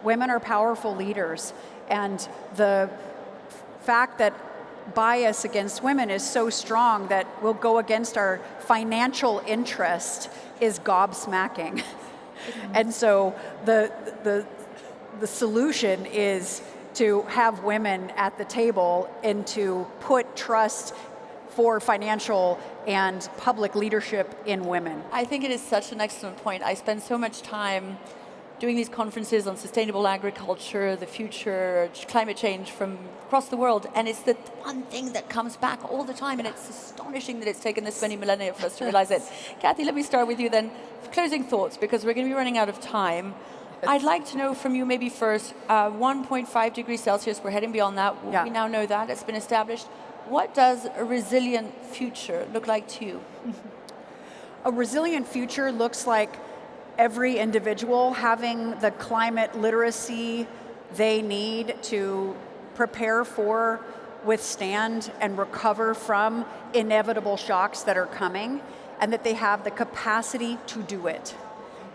Women are powerful leaders. And the fact that bias against women is so strong that we'll go against our financial interest is gobsmacking. And so the solution is to have women at the table and to put trust for financial and public leadership in women. I think it is such an excellent point. I spend so much time doing these conferences on sustainable agriculture, the future, climate change from across the world, and it's the one thing that comes back all the time, and it's astonishing that it's taken this many millennia for us to realize it. Kathy, let me start with you then. Closing thoughts, because we're going to be running out of time. I'd like to know from you maybe first, 1.5 degrees Celsius, we're heading beyond that. We now know that, it's been established. What does a resilient future look like to you? A resilient future looks like every individual having the climate literacy they need to prepare for, withstand, and recover from inevitable shocks that are coming, and that they have the capacity to do it.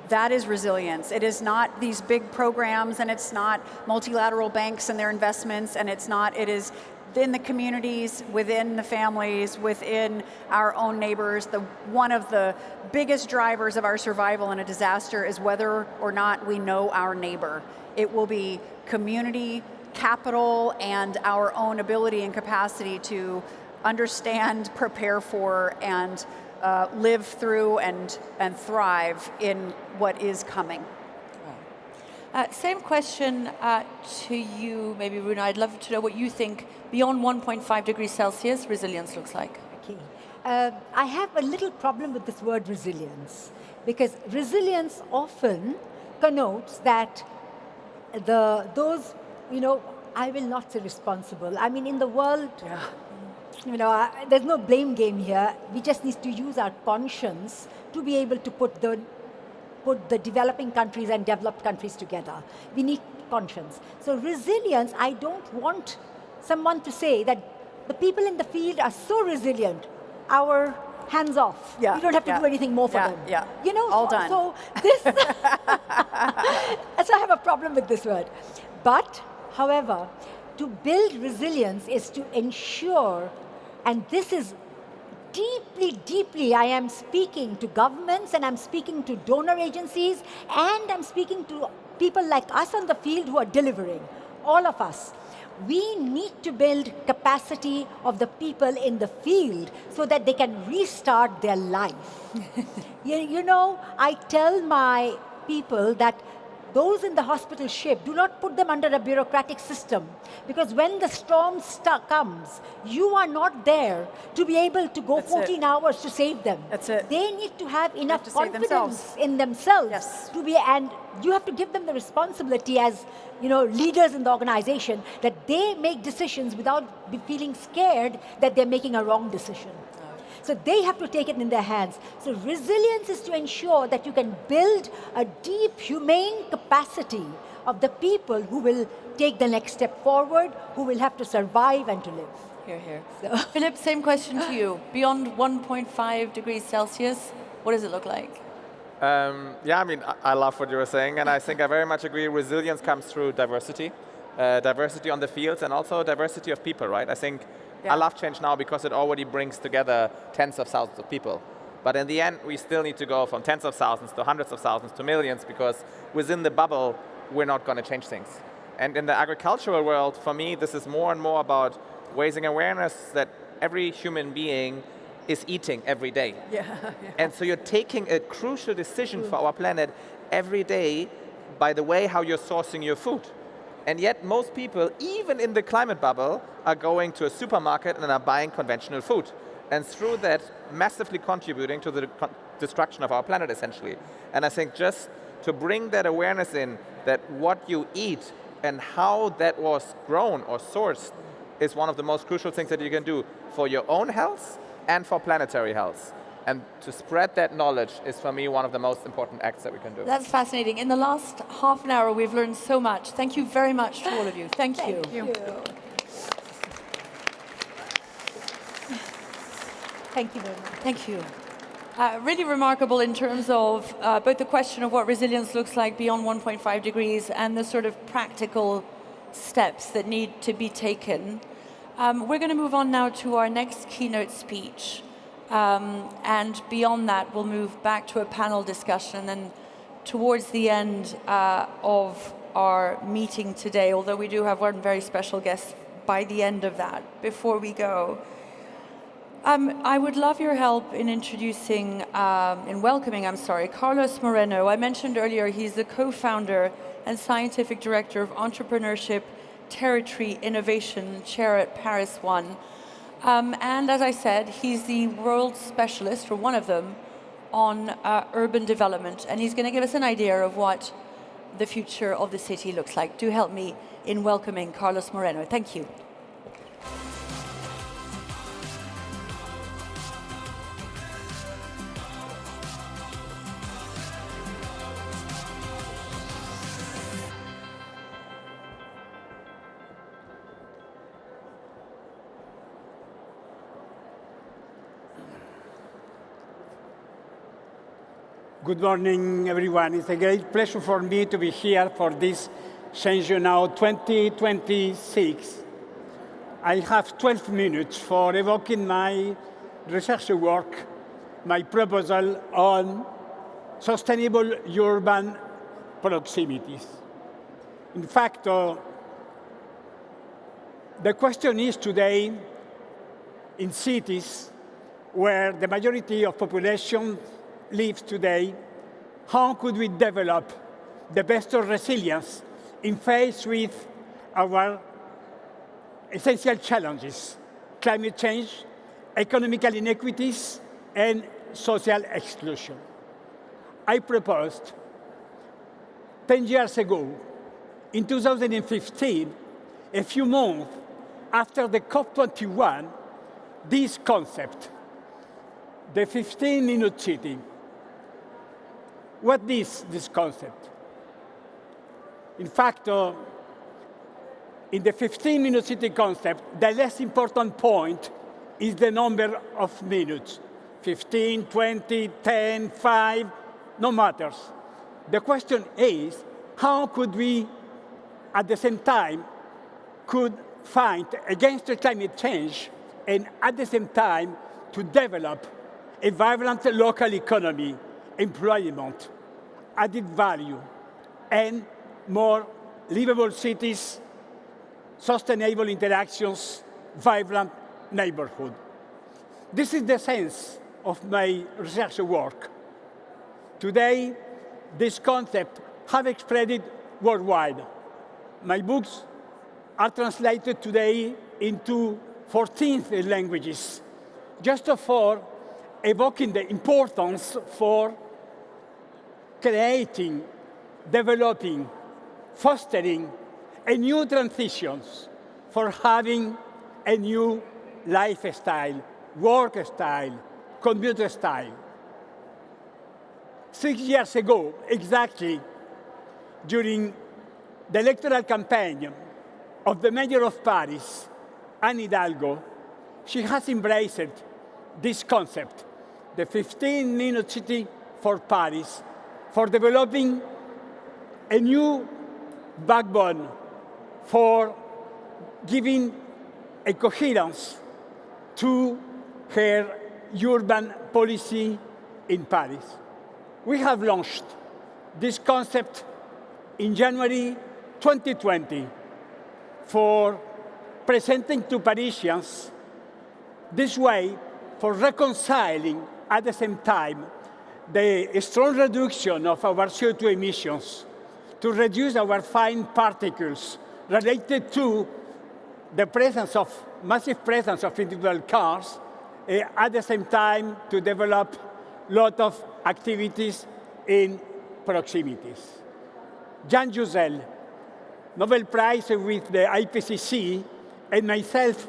That is resilience. It is not these big programs, and it's not multilateral banks and their investments, and it is in the communities, within the families, within our own neighbors. One of the biggest drivers of our survival in a disaster is whether or not we know our neighbor. It will be community, capital, and our own ability and capacity to understand, prepare for, and live through and thrive in what is coming. Same question to you, maybe Runa. I'd love to know what you think beyond 1.5 degrees Celsius resilience looks like. Okay. I have a little problem with this word resilience, because resilience often connotes that those, I will not say responsible. I mean, in the world, there's no blame game here. We just need to use our conscience to be able to put the developing countries and developed countries together. We need conscience. So resilience, I don't want someone to say that the people in the field are so resilient, our hands off. Yeah, we don't have to do anything more for them. Yeah. All done. So this, so I have a problem with this word. But, however, to build resilience is to ensure, and this is deeply, I am speaking to governments, and I'm speaking to donor agencies, and I'm speaking to people like us on the field who are delivering, all of us. We need to build capacity of the people in the field so that they can restart their life. I tell my people that those in the hospital ship, do not put them under a bureaucratic system, because when the storm comes, you are not there to be able to go 14 hours to save them. That's it. They need to have enough to save confidence in themselves Yes. to be, and you have to give them the responsibility as leaders in the organization, that they make decisions without feeling scared that they're making a wrong decision. So they have to take it in their hands. So resilience is to ensure that you can build a deep, humane capacity of the people who will take the next step forward, who will have to survive and to live. Here. So. Philippe, same question to you. Beyond 1.5 degrees Celsius, what does it look like? I love what you were saying, and I think I very much agree. Resilience comes through diversity. Diversity on the fields, and also diversity of people, right? I think I love change now because it already brings together tens of thousands of people. But in the end, we still need to go from tens of thousands to hundreds of thousands to millions, because within the bubble, we're not going to change things. And in the agricultural world, for me, this is more and more about raising awareness that every human being is eating every day. And so you're taking a crucial decision for our planet every day by the way how you're sourcing your food. And yet most people, even in the climate bubble, are going to a supermarket and are buying conventional food. And through that, massively contributing to the destruction of our planet, essentially. And I think just to bring that awareness in, that what you eat and how that was grown or sourced is one of the most crucial things that you can do for your own health and for planetary health. And to spread that knowledge is, for me, one of the most important acts that we can do. That's fascinating. In the last half an hour, we've learned so much. Thank you very much to all of you. Thank you. Thank you very much. Thank you. Really remarkable in terms of both the question of what resilience looks like beyond 1.5 degrees and the sort of practical steps that need to be taken. We're going to move on now to our next keynote speech. And beyond that, we'll move back to a panel discussion. And towards the end of our meeting today, although we do have one very special guest by the end of that, before we go, I would love your help in welcoming Carlos Moreno. I mentioned earlier he's the co-founder and scientific director of entrepreneurship, territory innovation, Chaire at Paris 1. And as I said, he's the world specialist, or one of them, on urban development. And he's going to give us an idea of what the future of the city looks like. Do help me in welcoming Carlos Moreno. Thank you. Good morning, everyone. It's a great pleasure for me to be here for this Change You Now 2026. I have 12 minutes for evoking my research work, my proposal on sustainable urban proximities. In fact, the question is today, in cities where the majority of population lives today, how could we develop the best of resilience in face with our essential challenges: climate change, economical inequities, and social exclusion? I proposed 10 years ago, in 2015, a few months after the COP21, this concept, the 15-minute city. What is this concept? In fact, in the 15-minute city concept, the less important point is the number of minutes. 15, 20, 10, 5, no matters. The question is, how could we, at the same time, could fight against the climate change and at the same time to develop a vibrant local economy, employment, added value, and more livable cities, sustainable interactions, vibrant neighborhood. This is the sense of my research work. Today, this concept have spread worldwide. My books are translated today into 14 languages, just for evoking the importance for creating, developing, fostering a new transitions for having a new lifestyle, work style, commuter style. 6 years ago, exactly, during the electoral campaign of the mayor of Paris, Anne Hidalgo, she has embraced this concept, the 15-minute city for Paris, for developing a new backbone for giving a coherence to her urban policy in Paris. We have launched this concept in January 2020 for presenting to Parisians this way for reconciling at the same time the strong reduction of our CO2 emissions, to reduce our fine particles related to the presence of, massive presence of individual cars, at the same time to develop a lot of activities in proximities. Jean Jouzel, Nobel Prize with the IPCC, and myself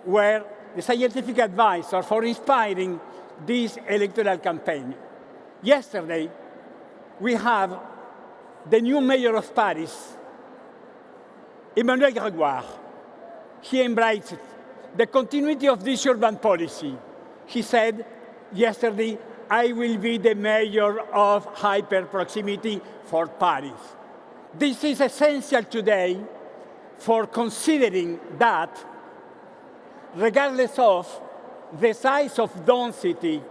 were the scientific advisor for inspiring this electoral campaign. Yesterday, we have the new mayor of Paris, Emmanuel Grégoire. He embraced the continuity of this urban policy. He said yesterday, I will be the mayor of hyper proximity for Paris. This is essential today for considering that, regardless of the size of density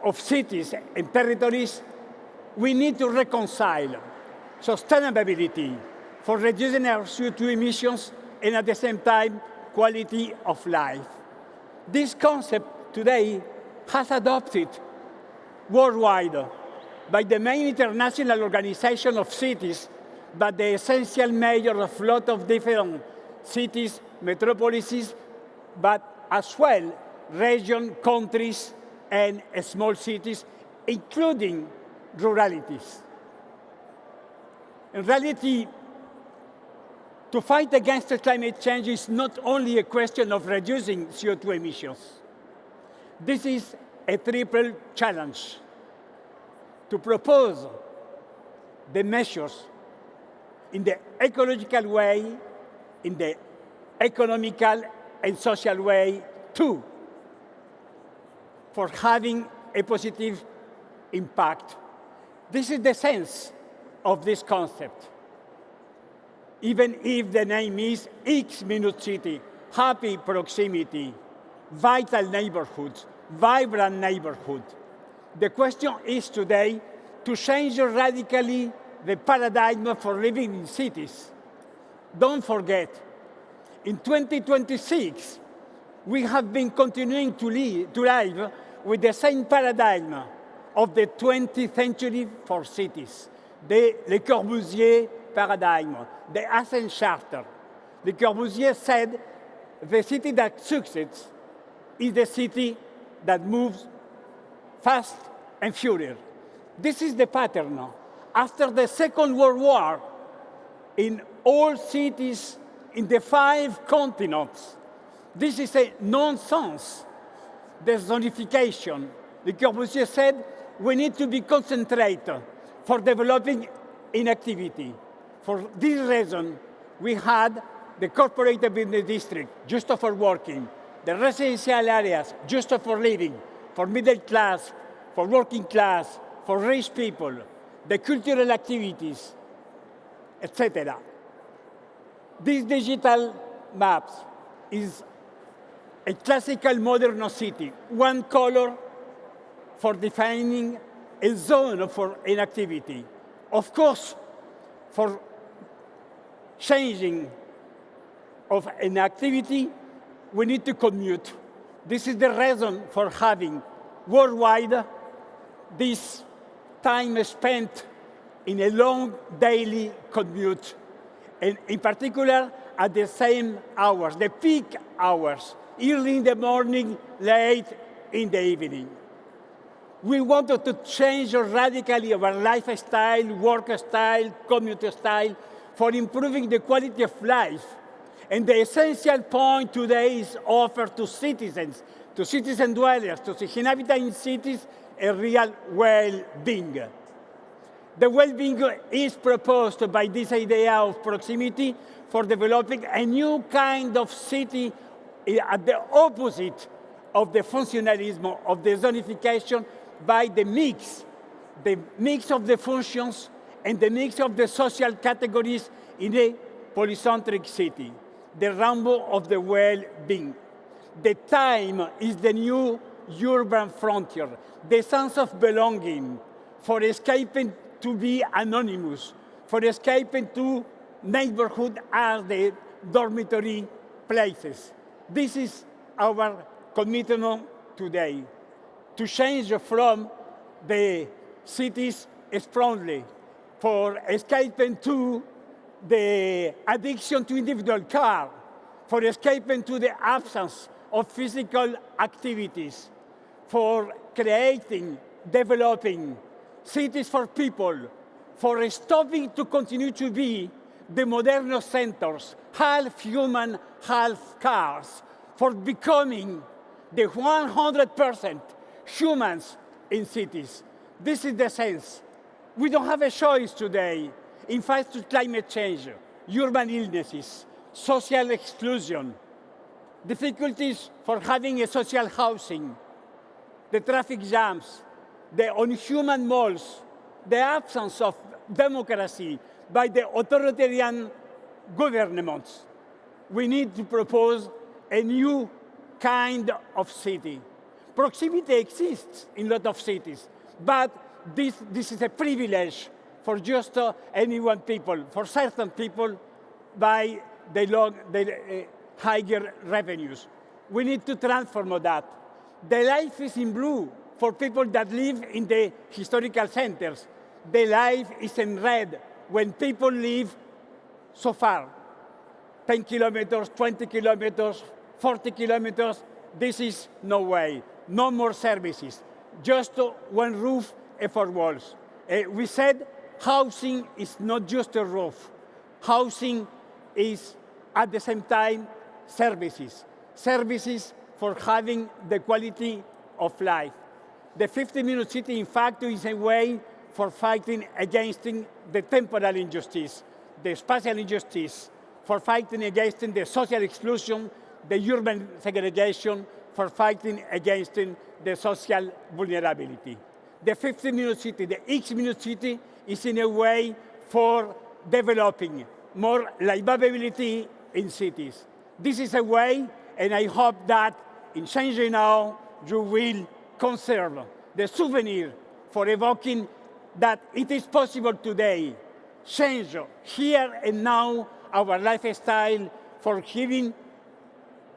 of cities and territories, we need to reconcile sustainability for reducing our CO2 emissions and at the same time, quality of life. This concept today has adopted worldwide by the main international organization of cities, but the essential mayor of a lot of different cities, metropolises, but as well regions, countries, and small cities, including ruralities. In reality, to fight against climate change is not only a question of reducing CO2 emissions. This is a triple challenge: to propose the measures in the ecological way, in the economical and social way too, for having a positive impact. This is the sense of this concept. Even if the name is X-minute city, happy proximity, vital neighborhoods, vibrant neighborhood. The question is today to change radically the paradigm for living in cities. Don't forget, in 2026, we have been continuing to live with the same paradigm of the 20th century for cities, the Le Corbusier paradigm, the Athens Charter. Le Corbusier said, the city that succeeds is the city that moves fast and furious. This is the pattern now. After the Second World War, in all cities in the 5 continents, this is a nonsense. The zonification. Le Corbusier said, we need to be concentrated for developing inactivity. For this reason, we had the corporate business district, just for working, the residential areas, just for living, for middle class, for working class, for rich people, the cultural activities, etc. This digital maps is a classical modern city, one color for defining a zone for inactivity. Of course, for changing of an activity, we need to commute. This is the reason for having worldwide this time spent in a long daily commute, and in particular at the same hours, the peak hours, early in the morning, late in the evening. We wanted to change radically our lifestyle, work style, commute style, for improving the quality of life. And the essential point today is offer to citizens dwellers, to the inhabitants in cities, a real well-being. The well-being is proposed by this idea of proximity for developing a new kind of city at the opposite of the functionalism, of the zonification, by the mix of the functions and the mix of the social categories in a polycentric city, the Rambo of the well-being. The time is the new urban frontier, the sense of belonging, for escaping to be anonymous, for escaping to neighborhood as the dormitory places. This is our commitment today, to change from the cities strongly, for escaping to the addiction to individual car, for escaping to the absence of physical activities, for creating, developing cities for people, for stopping to continue to be the modern centers, half human, half cars, for becoming the 100% humans in cities. This is the sense. We don't have a choice today in fight to climate change, urban illnesses, social exclusion, difficulties for having a social housing, the traffic jams, the unhuman malls, the absence of democracy by the authoritarian governments. We need to propose a new kind of city. Proximity exists in a lot of cities, but this is a privilege for just any one people, for certain people, by the higher revenues. We need to transform that. The life is in blue for people that live in the historical centers. The life is in red when people live so far. 10 kilometers, 20 kilometers, 40 kilometers, this is no way. No more services, just one roof and 4 walls. We said housing is not just a roof. Housing is, at the same time, services. Services for having the quality of life. The 50-minute city, in fact, is a way for fighting against the temporal injustice, the spatial injustice, for fighting against the social exclusion, the urban segregation, for fighting against the social vulnerability. The 15-minute city, the X-minute city, is in a way for developing more livability in cities. This is a way, and I hope that in changing now, you will conserve the souvenir for evoking that it is possible today, change here and now our lifestyle for giving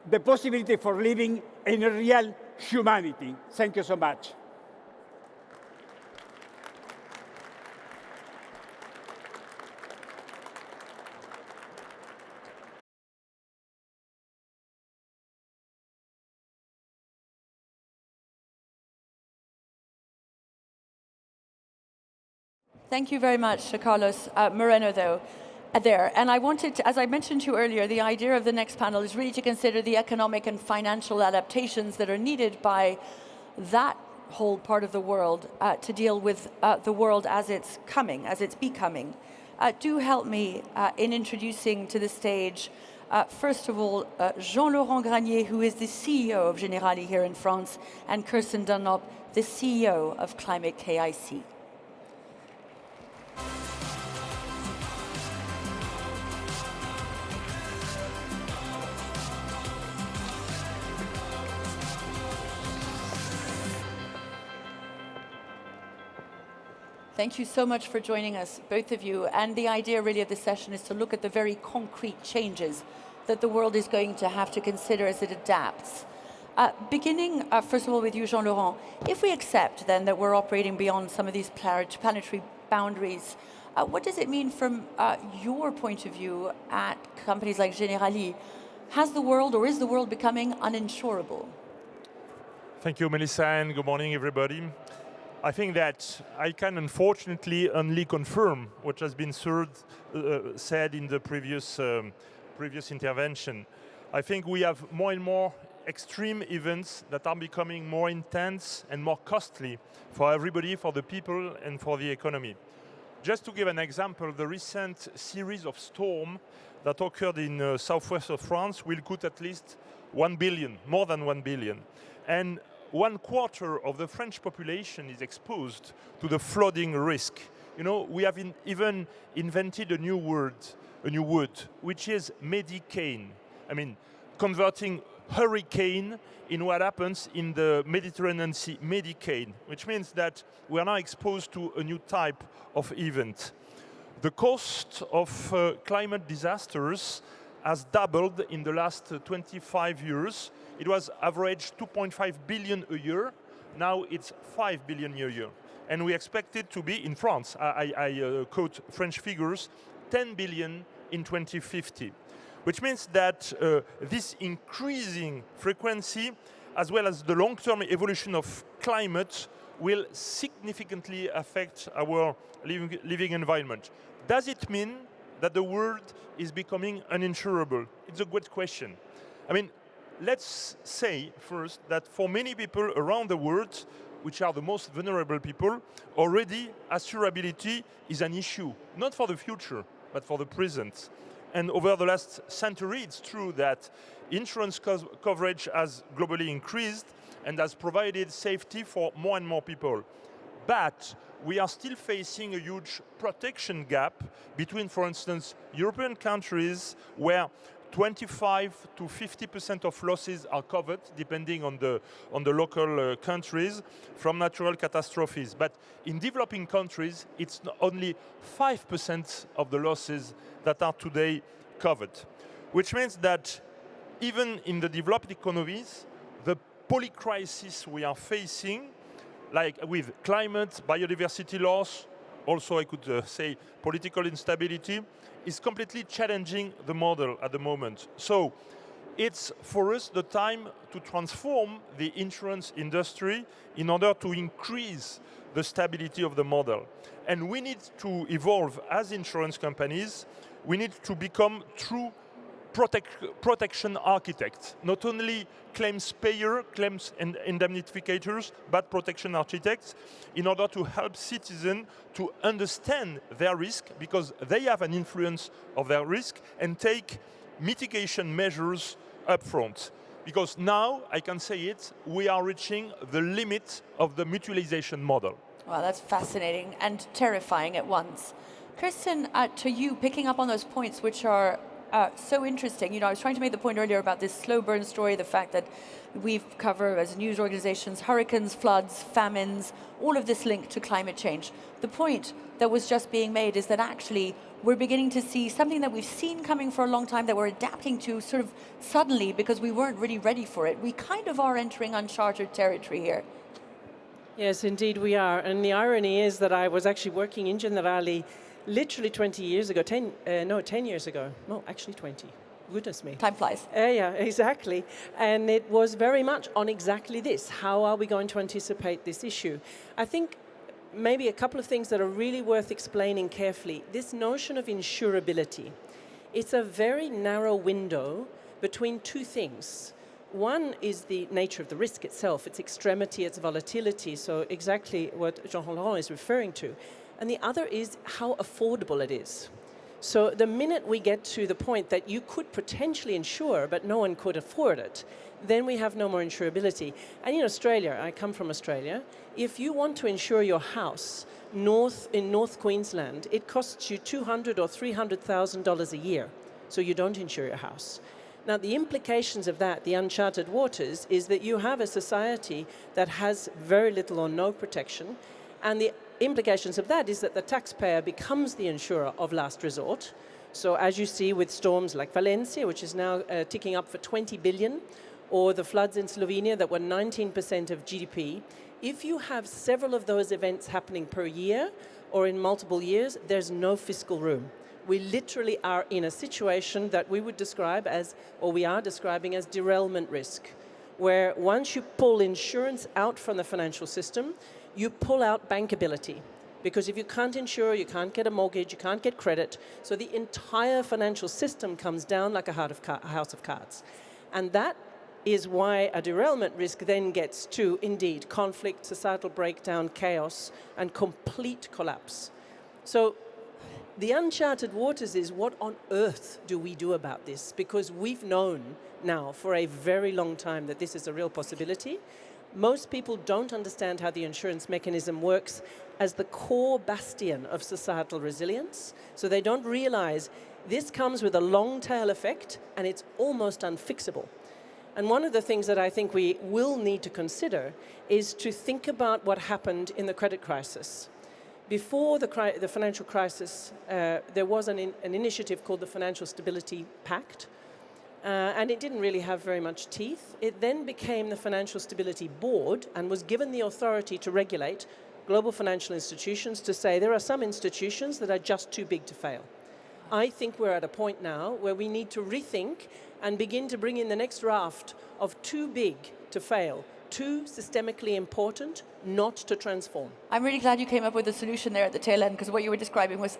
the possibility for living in a real humanity. Thank you so much. Thank you very much, Carlos. Moreno, though, there. And I wanted to, as I mentioned to you earlier, the idea of the next panel is really to consider the economic and financial adaptations that are needed by that whole part of the world to deal with the world as it's coming, as it's becoming. Do help me in introducing to the stage, first of all, Jean-Laurent Granier, who is the CEO of Generali here in France, and Kirsten Dunlop, the CEO of Climate KIC. Thank you so much for joining us, both of you. And the idea really of this session is to look at the very concrete changes that the world is going to have to consider as it adapts. Beginning, first of all, with you, Jean-Laurent, if we accept then that we're operating beyond some of these planetary boundaries, what does it mean from your point of view at companies like Generali? Has the world, or is the world becoming uninsurable? Thank you, Melissa, and good morning, everybody. I think that I can unfortunately only confirm what has been said in the previous intervention. I think we have more and more extreme events that are becoming more intense and more costly for everybody, for the people and for the economy. Just to give an example, the recent series of storms that occurred in southwest of France will cost at least 1 billion, more than 1 billion. And 1/4 of the French population is exposed to the flooding risk. You know, we have even invented a new word, which is medicane. I mean, converting hurricane in what happens in the Mediterranean Sea, medicane, which means that we are now exposed to a new type of event. The cost of climate disasters has doubled in the last 25 years. It was average 2.5 billion a year. Now it's 5 billion a year. And we expect it to be, in France, I quote French figures, 10 billion in 2050. Which means that this increasing frequency, as well as the long-term evolution of climate, will significantly affect our living environment. Does it mean that the world is becoming uninsurable? It's a good question. I mean, let's say first that for many people around the world, which are the most vulnerable people, already assurability is an issue, not for the future, but for the present. And over the last century, it's true that insurance coverage has globally increased and has provided safety for more and more people. But we are still facing a huge protection gap between, for instance, European countries where 25 to 50% of losses are covered, depending on the local countries, from natural catastrophes. But in developing countries, it's only 5% of the losses that are today covered. Which means that even in the developed economies, the polycrisis we are facing, like with climate, biodiversity loss, also I could say political instability, is completely challenging the model at the moment. So it's for us the time to transform the insurance industry in order to increase the stability of the model. And we need to evolve as insurance companies. We need to become true protection architects, not only claims payer, claims and indemnificators, but protection architects, in order to help citizens to understand their risk, because they have an influence of their risk, and take mitigation measures upfront. Because now, I can say it, we are reaching the limit of the mutualization model. Wow, that's fascinating and terrifying at once. Kirsten, to you, picking up on those points which are so interesting. You know, I was trying to make the point earlier about this slow burn story, the fact that we've covered as news organizations, hurricanes, floods, famines, all of this linked to climate change. The point that was just being made is that actually we're beginning to see something that we've seen coming for a long time that we're adapting to sort of suddenly because we weren't really ready for it. We kind of are entering uncharted territory here. Yes, indeed we are. And the irony is that I was actually working in Generali literally 20 years ago, 10 years ago. No, actually 20. Goodness me. Time flies. Yeah, exactly. And it was very much on exactly this. How are we going to anticipate this issue? I think maybe a couple of things that are really worth explaining carefully. This notion of insurability, it's a very narrow window between two things. One is the nature of the risk itself, its extremity, its volatility, so exactly what Jean-Laurent is referring to. And the other is how affordable it is. So the minute we get to the point that you could potentially insure, but no one could afford it, then we have no more insurability. And in Australia, I come from Australia, if you want to insure your house in North Queensland, it costs you $200,000 or $300,000 a year, so you don't insure your house. Now, the implications of that, the uncharted waters, is that you have a society that has very little or no protection, and the implications of that is that the taxpayer becomes the insurer of last resort. So as you see with storms like Valencia, which is now ticking up for 20 billion, or the floods in Slovenia that were 19% of GDP, if you have several of those events happening per year or in multiple years, there's no fiscal room. We literally are in a situation that we would describe as, or we are describing as derailment risk, where once you pull insurance out from the financial system, you pull out bankability. Because if you can't insure, you can't get a mortgage, you can't get credit, so the entire financial system comes down like a house of cards. And that is why a derailment risk then gets to, indeed, conflict, societal breakdown, chaos, and complete collapse. So the uncharted waters is what on earth do we do about this? Because we've known now for a very long time that this is a real possibility. Most people don't understand how the insurance mechanism works as the core bastion of societal resilience. So they don't realize this comes with a long tail effect and it's almost unfixable. And one of the things that I think we will need to consider is to think about what happened in the credit crisis. Before the financial crisis, there was an initiative called the Financial Stability Pact, and it didn't really have very much teeth. It then became the Financial Stability Board and was given the authority to regulate global financial institutions, to say there are some institutions that are just too big to fail. I think we're at a point now where we need to rethink and begin to bring in the next raft of too big to fail, too systemically important not to transform. I'm really glad you came up with a solution there at the tail end, because what you were describing was,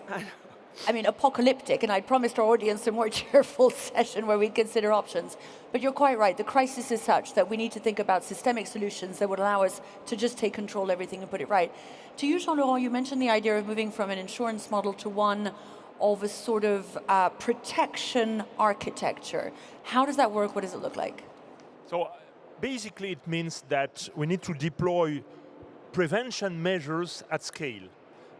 I mean, apocalyptic, and I promised our audience a more cheerful session where we consider options. But you're quite right, the crisis is such that we need to think about systemic solutions that would allow us to just take control of everything and put it right. To you, Jean-Laurent, you mentioned the idea of moving from an insurance model to one of a sort of protection architecture. How does that work? What does it look like? So basically it means that we need to deploy prevention measures at scale.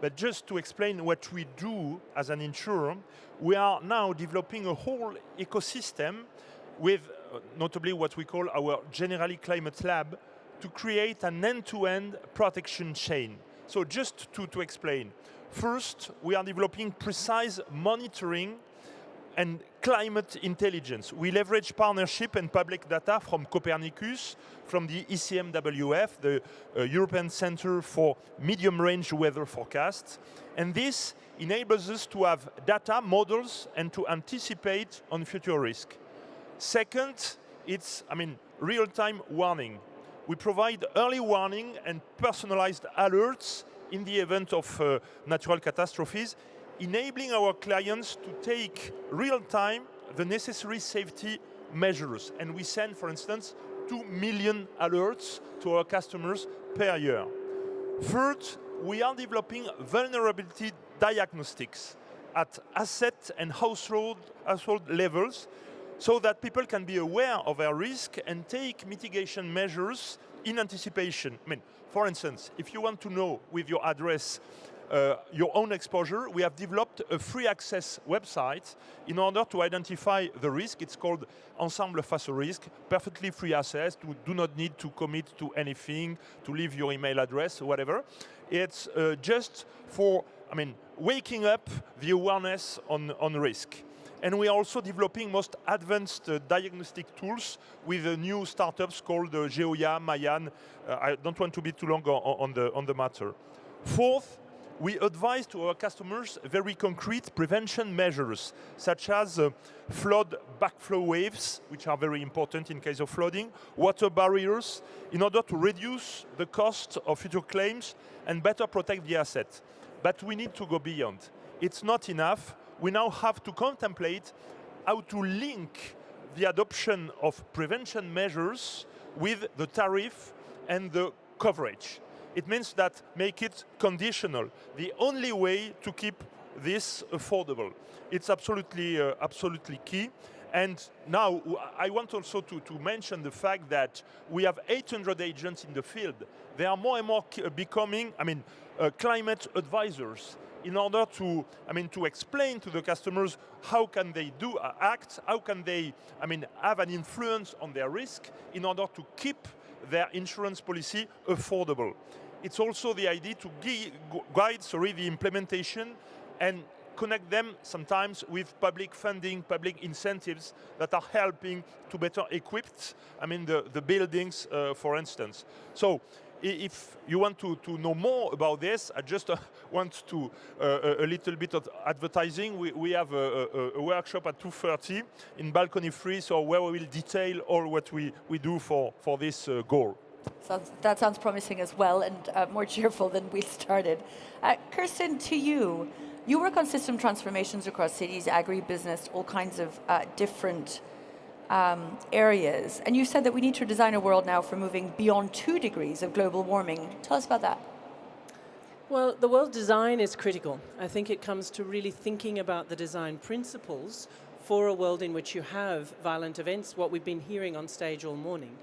But just to explain what we do as an insurer, we are now developing a whole ecosystem with notably what we call our Generali Climate Lab to create an end-to-end protection chain. So just to explain, first, we are developing precise monitoring and climate intelligence. We leverage partnership and public data from Copernicus, from the ECMWF, the European Center for Medium-Range Weather Forecasts. And this enables us to have data models and to anticipate on future risk. Second, it's, real-time warning. We provide early warning and personalized alerts in the event of natural catastrophes, enabling our clients to take real-time the necessary safety measures. And we send, for instance, 2 million alerts to our customers per year. Third, we are developing vulnerability diagnostics at asset and household levels so that people can be aware of their risk and take mitigation measures in anticipation. I mean, for instance, if you want to know with your address your own exposure, we have developed a free access website in order to identify the risk. It's called Ensemble face au risque, perfectly free access. You do not need to commit to anything, to leave your email address, or whatever. It's just for, waking up the awareness on risk. And we are also developing most advanced diagnostic tools with new startups called Geoya, Mayan. I don't want to be too long on the matter. Fourth, we advise to our customers very concrete prevention measures, such as flood backflow waves, which are very important in case of flooding, water barriers, in order to reduce the cost of future claims and better protect the asset. But we need to go beyond. It's not enough. We now have to contemplate how to link the adoption of prevention measures with the tariff and the coverage. It means that make it conditional. The only way to keep this affordable. It's absolutely key. And now I want also to mention the fact that we have 800 agents in the field. They are more and more becoming, climate advisors, in order to explain to the customers how can they act, how can they, have an influence on their risk in order to keep their insurance policy affordable. It's also the idea to guide the implementation and connect them sometimes with public funding, public incentives that are helping to better equip, the buildings, for instance. So, if you want to know more about this, I just want to a little bit of advertising. We have a workshop at 2:30 in Balcony 3, so where we will detail all what we do for this goal. That sounds promising as well, and more cheerful than we started. Kirsten, to you, you work on system transformations across cities, agribusiness, all kinds of different areas. And you said that we need to design a world now for moving beyond 2 degrees of global warming. Tell us about that. Well, the world design is critical. I think it comes to really thinking about the design principles for a world in which you have violent events, what we've been hearing on stage all morning.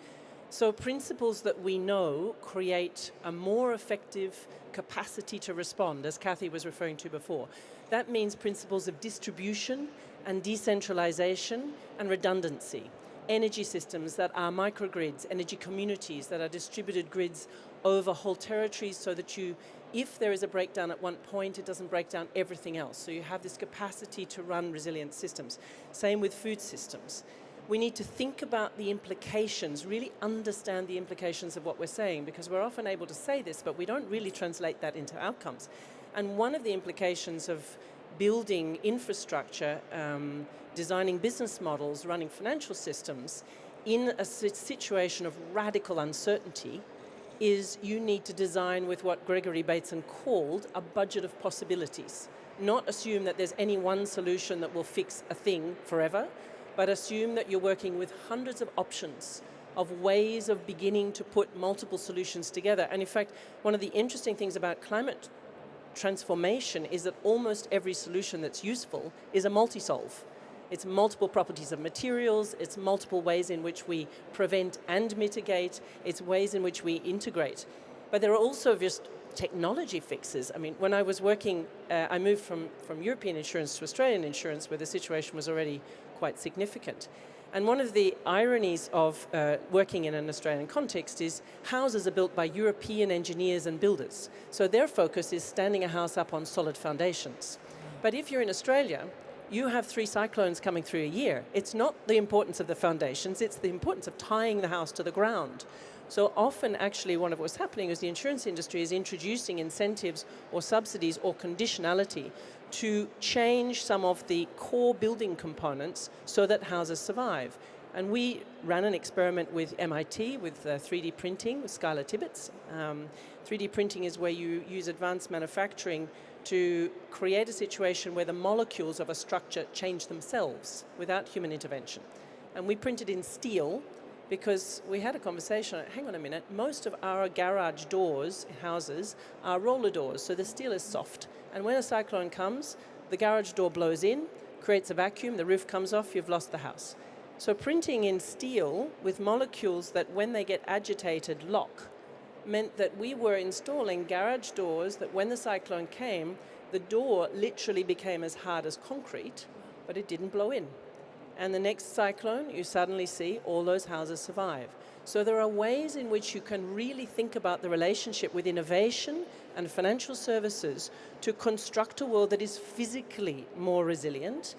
So principles that we know create a more effective capacity to respond, as Kathy was referring to before. That means principles of distribution and decentralization and redundancy. Energy systems that are microgrids, energy communities that are distributed grids over whole territories so that if there is a breakdown at one point, it doesn't break down everything else. So you have this capacity to run resilient systems. Same with food systems. We need to think about the implications, really understand the implications of what we're saying, because we're often able to say this, but we don't really translate that into outcomes. And one of the implications of building infrastructure, designing business models, running financial systems in a situation of radical uncertainty is you need to design with what Gregory Bateson called a budget of possibilities. Not assume that there's any one solution that will fix a thing forever, but assume that you're working with hundreds of options of ways of beginning to put multiple solutions together. And in fact, one of the interesting things about climate transformation is that almost every solution that's useful is a multi-solve. It's multiple properties of materials, it's multiple ways in which we prevent and mitigate, it's ways in which we integrate. But there are also just technology fixes. When I was working, I moved from European insurance to Australian insurance, where the situation was already quite significant. And one of the ironies of working in an Australian context is houses are built by European engineers and builders. So their focus is standing a house up on solid foundations. But if you're in Australia, you have 3 cyclones coming through a year. It's not the importance of the foundations, it's the importance of tying the house to the ground. So often, actually, one of what's happening is the insurance industry is introducing incentives or subsidies or conditionality to change some of the core building components so that houses survive. And we ran an experiment with MIT with 3D printing with Skylar Tibbetts. 3D printing is where you use advanced manufacturing to create a situation where the molecules of a structure change themselves without human intervention. And we printed in steel because we had a conversation, hang on a minute, most of our garage doors in houses are roller doors, so the steel is soft. And when a cyclone comes, the garage door blows in, creates a vacuum, the roof comes off, you've lost the house. So printing in steel with molecules that when they get agitated lock meant that we were installing garage doors that when the cyclone came, the door literally became as hard as concrete, but it didn't blow in. And the next cyclone, you suddenly see all those houses survive. So there are ways in which you can really think about the relationship with innovation and financial services to construct a world that is physically more resilient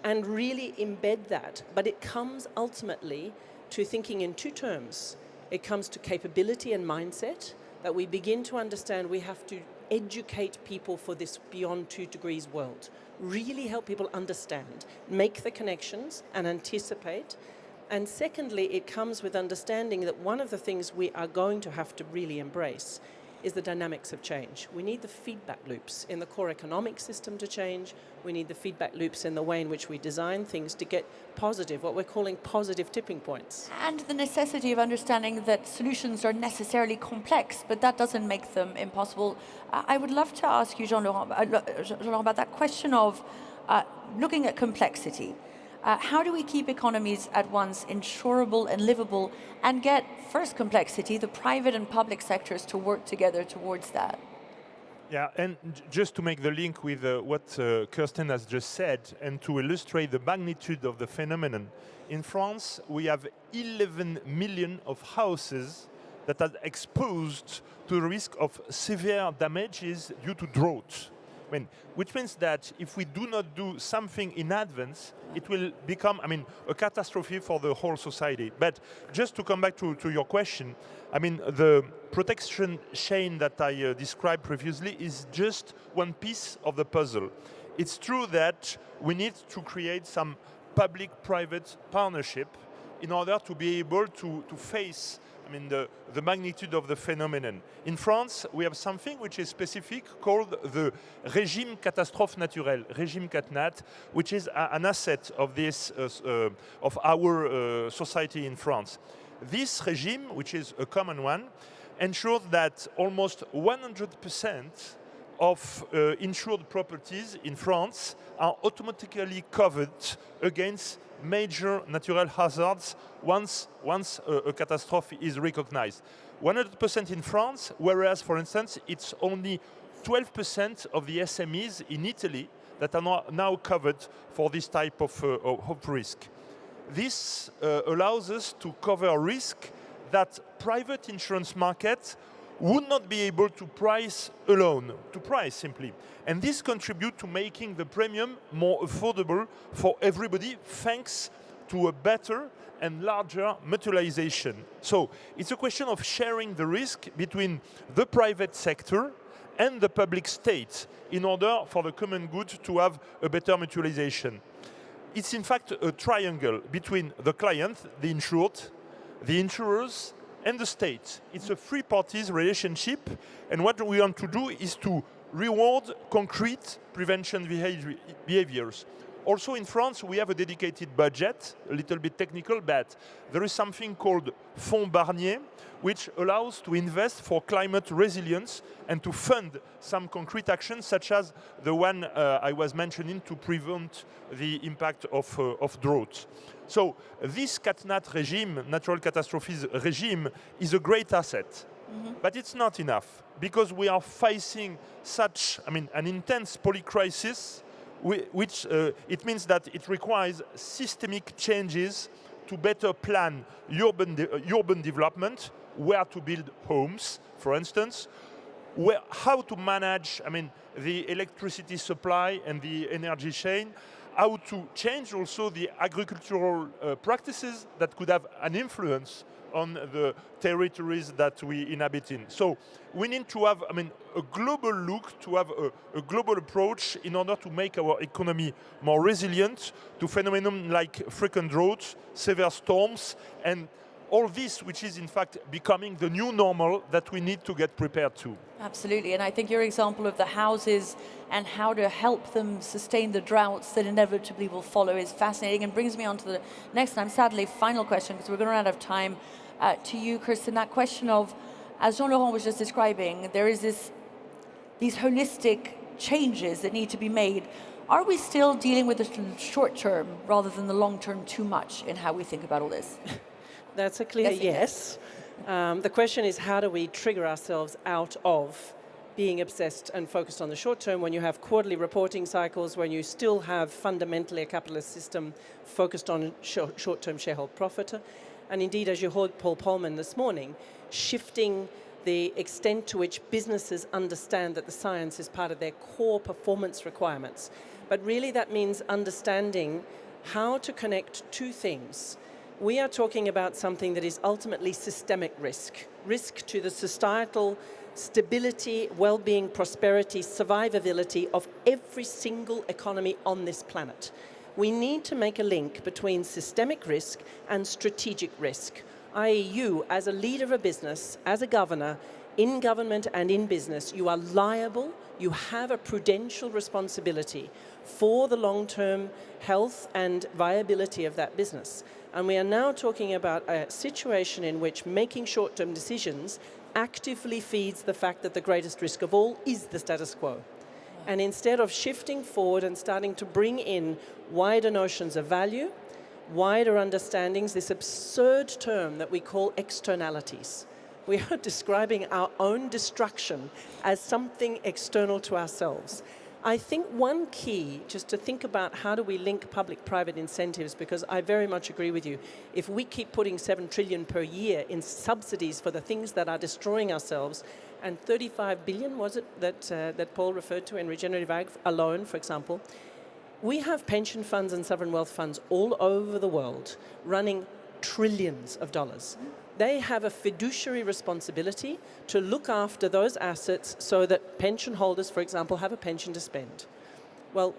and really embed that. But it comes ultimately to thinking in two terms. It comes to capability and mindset, that we begin to understand we have to educate people for this beyond 2 degrees world. Really help people understand, make the connections and anticipate. And secondly, it comes with understanding that one of the things we are going to have to really embrace is the dynamics of change. We need the feedback loops in the core economic system to change. We need the feedback loops in the way in which we design things to get positive, what we're calling positive tipping points. And the necessity of understanding that solutions are necessarily complex, but that doesn't make them impossible. I would love to ask you, Jean-Laurent, about that question of looking at complexity. How do we keep economies at once insurable and livable and get, first complexity, the private and public sectors to work together towards that? Yeah, and just to make the link with what Kirsten has just said and to illustrate the magnitude of the phenomenon, in France we have 11 million of houses that are exposed to the risk of severe damages due to drought. Which means that if we do not do something in advance, it will become, a catastrophe for the whole society. But just to come back to your question, the protection chain that I described previously is just one piece of the puzzle. It's true that we need to create some public-private partnership in order to be able to face the magnitude of the phenomenon. In France, we have something which is specific called the régime catastrophe naturelle, régime CatNat, which is an asset of this of our society in France. This regime, which is a common one, ensures that almost 100% of insured properties in France are automatically covered against major natural hazards once a catastrophe is recognized. 100% in France, whereas, for instance, it's only 12% of the SMEs in Italy that are now covered for this type of risk. This allows us to cover risk that private insurance market would not be able to price alone, simply. And this contributes to making the premium more affordable for everybody thanks to a better and larger mutualization. So it's a question of sharing the risk between the private sector and the public state in order for the common good to have a better mutualization. It's in fact a triangle between the client, the insured, the insurers, and the state. It's a three parties relationship, and what we want to do is to reward concrete prevention behaviors. Also in France, we have a dedicated budget, a little bit technical, but there is something called Fonds Barnier, which allows to invest for climate resilience and to fund some concrete actions, such as the one I was mentioning to prevent the impact of drought. So this CatNat regime, natural catastrophes regime, is a great asset. But it's not enough, because we are facing such, an intense polycrisis, which it means that it requires systemic changes to better plan urban development, where to build homes, for instance, how to manage, the electricity supply and the energy chain, how to change also the agricultural practices that could have an influence on the territories that we inhabit in. So we need to have, a global look, to have a global approach in order to make our economy more resilient to phenomena like frequent droughts, severe storms, and all this, which is in fact becoming the new normal that we need to get prepared to. Absolutely, and I think your example of the houses and how to help them sustain the droughts that inevitably will follow is fascinating, and brings me on to the next time, sadly, final question, because we're going to run out of time. To you, Kirsten, that question of, as Jean-Laurent was just describing, there is these holistic changes that need to be made. Are we still dealing with the short term rather than the long term too much in how we think about all this? That's a clear yes. The question is, how do we trigger ourselves out of being obsessed and focused on the short term when you have quarterly reporting cycles, when you still have fundamentally a capitalist system focused on short-term shareholder profit? And indeed, as you heard Paul Polman this morning, shifting the extent to which businesses understand that the science is part of their core performance requirements. But really that means understanding how to connect two things. We are talking about something that is ultimately systemic risk to the societal stability, well-being, prosperity, survivability of every single economy on this planet. We need to make a link between systemic risk and strategic risk, i.e. you, as a leader of a business, as a governor, in government and in business, you are liable, you have a prudential responsibility for the long-term health and viability of that business. And we are now talking about a situation in which making short-term decisions actively feeds the fact that the greatest risk of all is the status quo. And instead of shifting forward and starting to bring in wider notions of value, wider understandings, this absurd term that we call externalities. We are describing our own destruction as something external to ourselves. I think one key, just to think about how do we link public-private incentives, because I very much agree with you. If we keep putting 7 trillion per year in subsidies for the things that are destroying ourselves, and 35 billion, was it, that Paul referred to in regenerative ag alone, for example, we have pension funds and sovereign wealth funds all over the world running trillions of dollars. They have a fiduciary responsibility to look after those assets so that pension holders, for example, have a pension to spend. Well,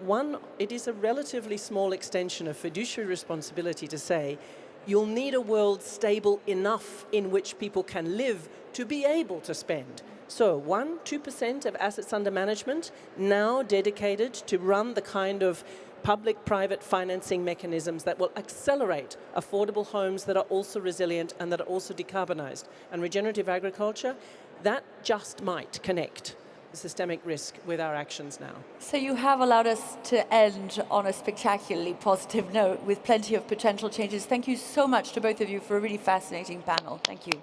it is a relatively small extension of fiduciary responsibility to say, you'll need a world stable enough in which people can live to be able to spend. So 2% of assets under management now dedicated to run the kind of public-private financing mechanisms that will accelerate affordable homes that are also resilient and that are also decarbonized. And regenerative agriculture, that just might connect the systemic risk with our actions now. So you have allowed us to end on a spectacularly positive note with plenty of potential changes. Thank you so much to both of you for a really fascinating panel. Thank you.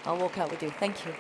I'll walk out with you. Thank you.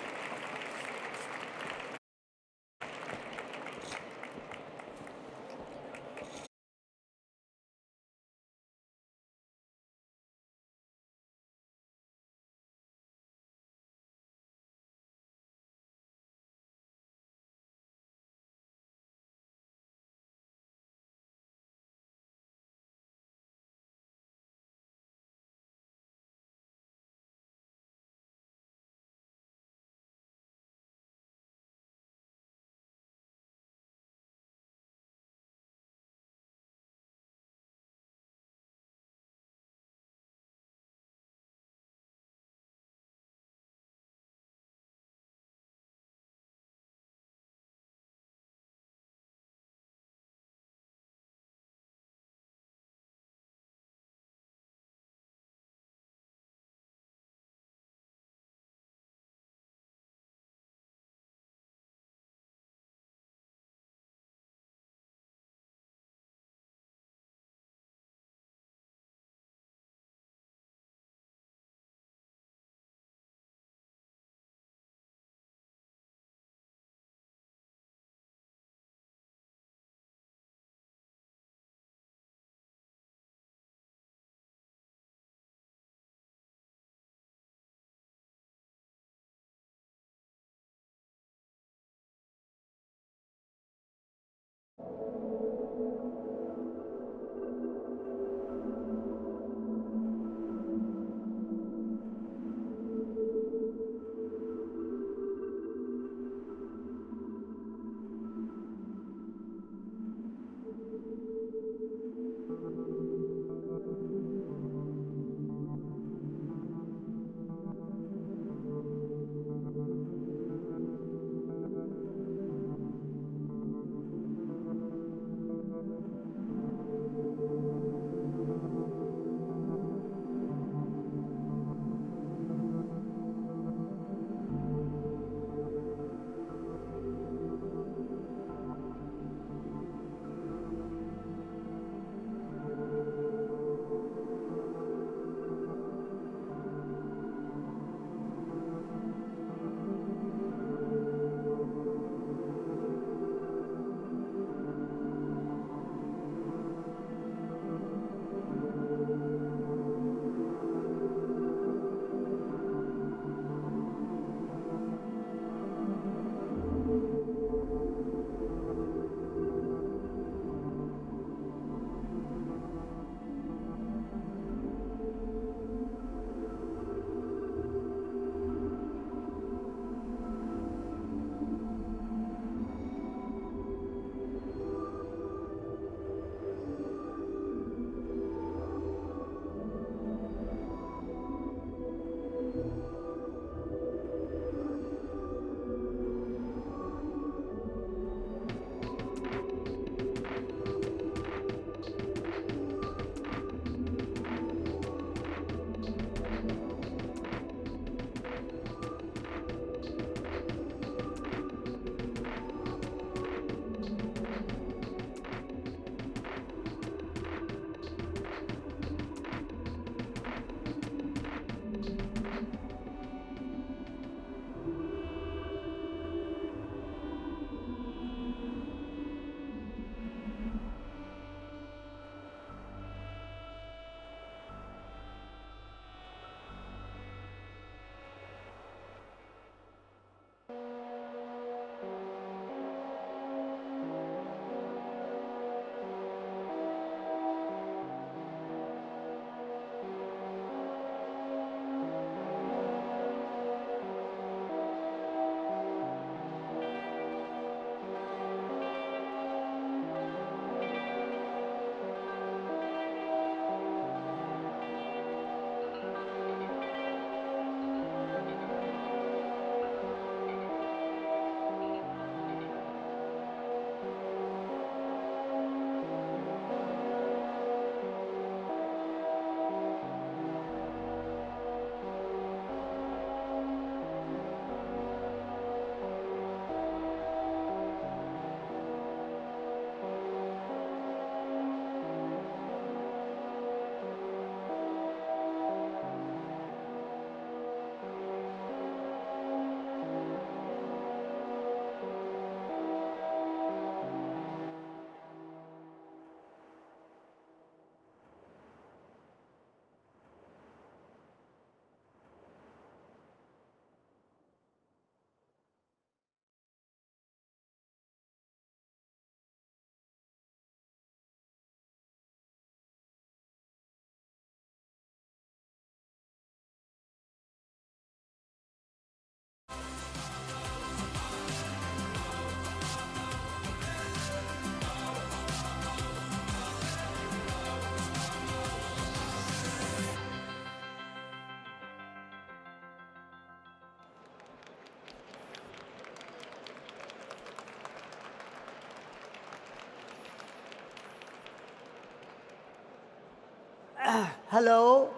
Hello?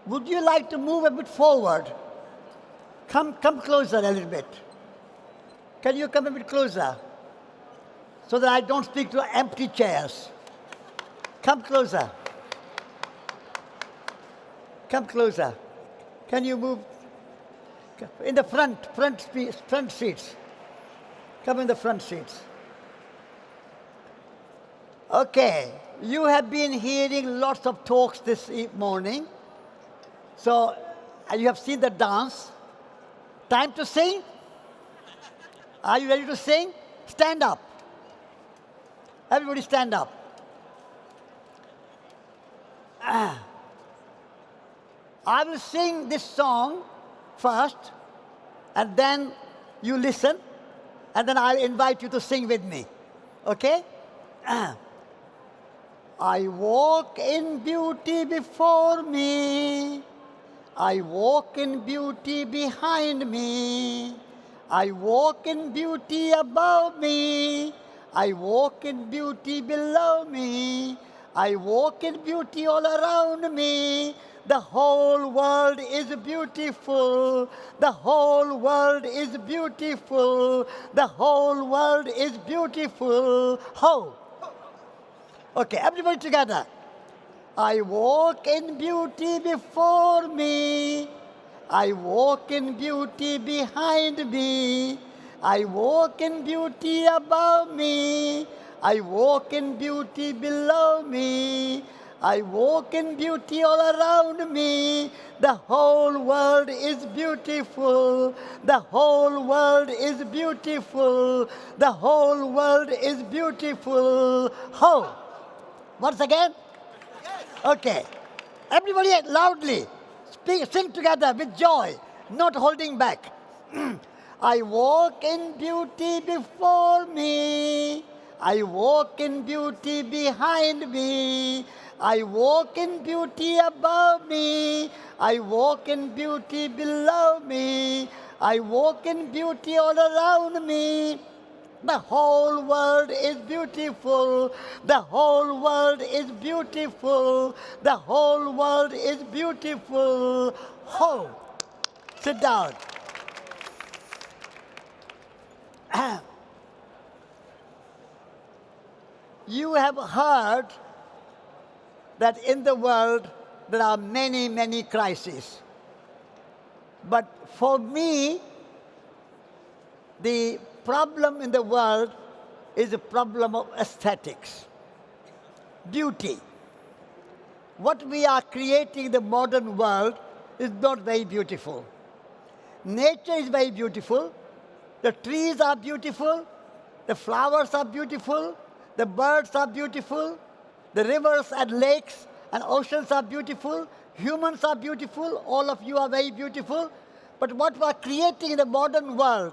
Would you like to move a bit forward? Come closer a little bit. Can you come a bit closer? So that I don't speak to empty chairs. Come closer. Come closer. Can you move? In the front seats. Come in the front seats. Okay. You have been hearing lots of talks this morning. So you have seen the dance. Time to sing? Are you ready to sing? Stand up. Everybody stand up. I will sing this song first, and then you listen, and then I'll invite you to sing with me. Okay? I walk in beauty before me. I walk in beauty behind me. I walk in beauty above me. I walk in beauty below me. I walk in beauty all around me. The whole world is beautiful. The whole world is beautiful. The whole world is beautiful. How? Okay, everybody together. I walk in beauty before me. I walk in beauty behind me. I walk in beauty above me. I walk in beauty below me. I walk in beauty all around me. The whole world is beautiful. The whole world is beautiful. The whole world is beautiful. How? Once again? Okay. Everybody loudly. Sing together with joy, not holding back. I walk in beauty before me. I walk in beauty behind me. I walk in beauty above me. I walk in beauty below me. I walk in beauty all around me. The whole world is beautiful. The whole world is beautiful. The whole world is beautiful. Oh, sit down. You have heard that in the world there are many, many crises. But for me, the problem in the world is a problem of aesthetics, beauty. What we are creating in the modern world is not very beautiful. Nature is very beautiful. The trees are beautiful. The flowers are beautiful. The birds are beautiful. The rivers and lakes and oceans are beautiful. Humans are beautiful. All of you are very beautiful. But what we are creating in the modern world,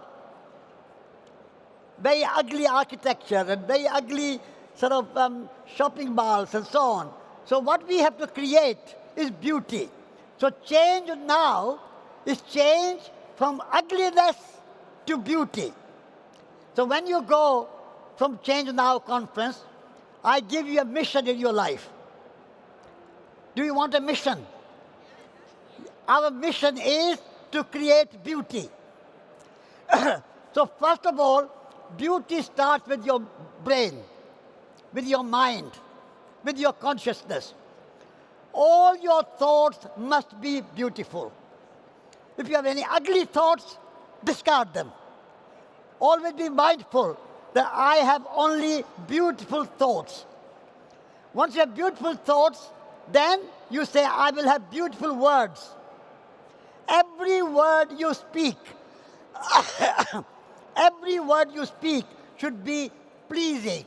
very ugly architecture and very ugly sort of shopping malls and so on. So what we have to create is beauty. So change now is change from ugliness to beauty. So when you go from Change Now conference, I give you a mission in your life. Do you want a mission? Our mission is to create beauty. So first of all, beauty starts with your brain, with your mind, with your consciousness. All your thoughts must be beautiful. If you have any ugly thoughts, discard them. Always be mindful that I have only beautiful thoughts. Once you have beautiful thoughts, then you say, I will have beautiful words. Every word you speak, every word you speak should be pleasing,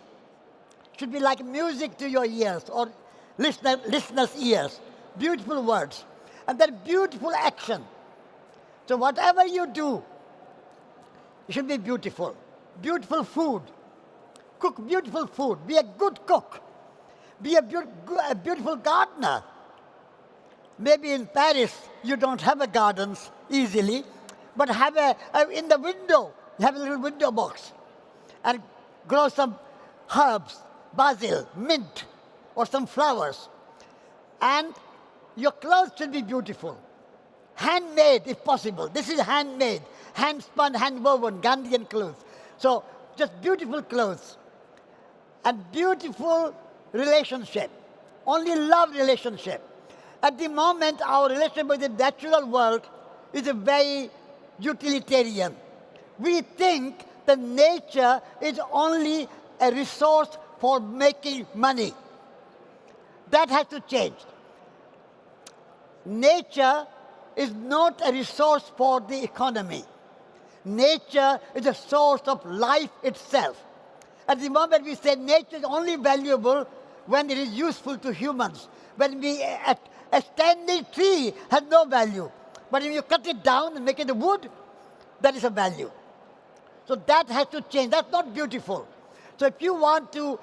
should be like music to your ears or listeners' ears. Beautiful words. And then beautiful action. So whatever you do, it should be beautiful. Beautiful food. Cook beautiful food. Be a good cook. Be a beautiful gardener. Maybe in Paris, you don't have a gardens easily, but have in the window, have a little window box and grow some herbs, basil, mint, or some flowers. And your clothes should be beautiful. Handmade, if possible. This is handmade, hand-spun, hand-woven, Gandhian clothes. So just beautiful clothes and beautiful relationship. Only love relationship. At the moment, our relationship with the natural world is a very utilitarian. We think that nature is only a resource for making money. That has to change. Nature is not a resource for the economy. Nature is a source of life itself. At the moment we say nature is only valuable when it is useful to humans. When a standing tree has no value. But if you cut it down and make it a wood, that is a value. So that has to change. That's not beautiful. So if you want to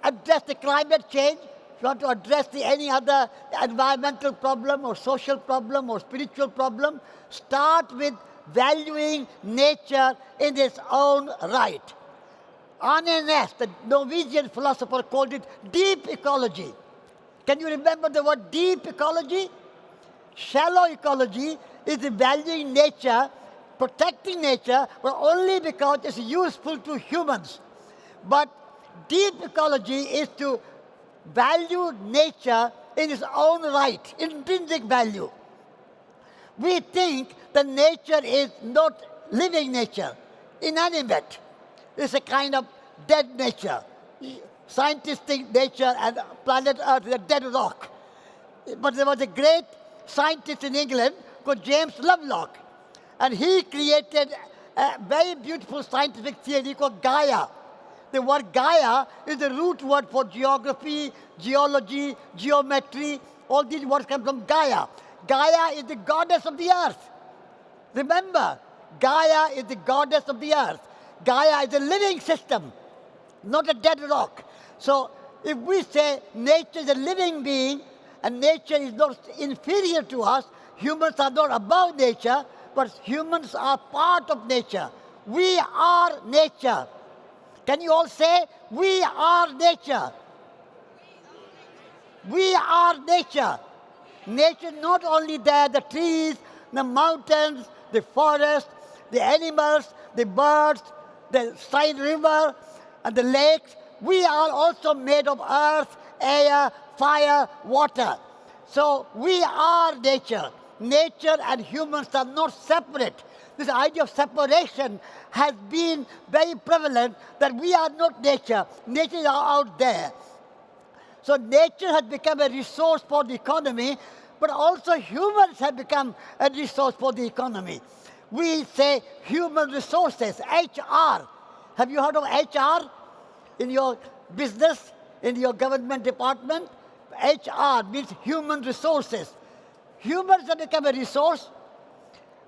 address the climate change, if you want to address any other environmental problem or social problem or spiritual problem, start with valuing nature in its own right. Arne Næss, the Norwegian philosopher, called it deep ecology. Can you remember the word deep ecology? Shallow ecology is valuing nature, protecting nature, but only because it's useful to humans. But deep ecology is to value nature in its own right, intrinsic value. We think that nature is not living nature, inanimate. It's a kind of dead nature. Scientists think nature and planet Earth is a dead rock. But there was a great scientist in England called James Lovelock, and he created a very beautiful scientific theory called Gaia. The word Gaia is the root word for geography, geology, geometry. All these words come from Gaia. Gaia is the goddess of the earth. Remember, Gaia is the goddess of the earth. Gaia is a living system, not a dead rock. So if we say nature is a living being and nature is not inferior to us, humans are not above nature, but humans are part of nature. We are nature. Can you all say, we are nature? We are nature. Nature is not only there, the trees, the mountains, the forest, the animals, the birds, the side river, and the lakes. We are also made of earth, air, fire, water. So we are nature. Nature and humans are not separate. This idea of separation has been very prevalent, that we are not nature. Nature is out there. So nature has become a resource for the economy, but also humans have become a resource for the economy. We say human resources, HR. Have you heard of HR in your business, in your government department? HR means human resources. Humans have become a resource.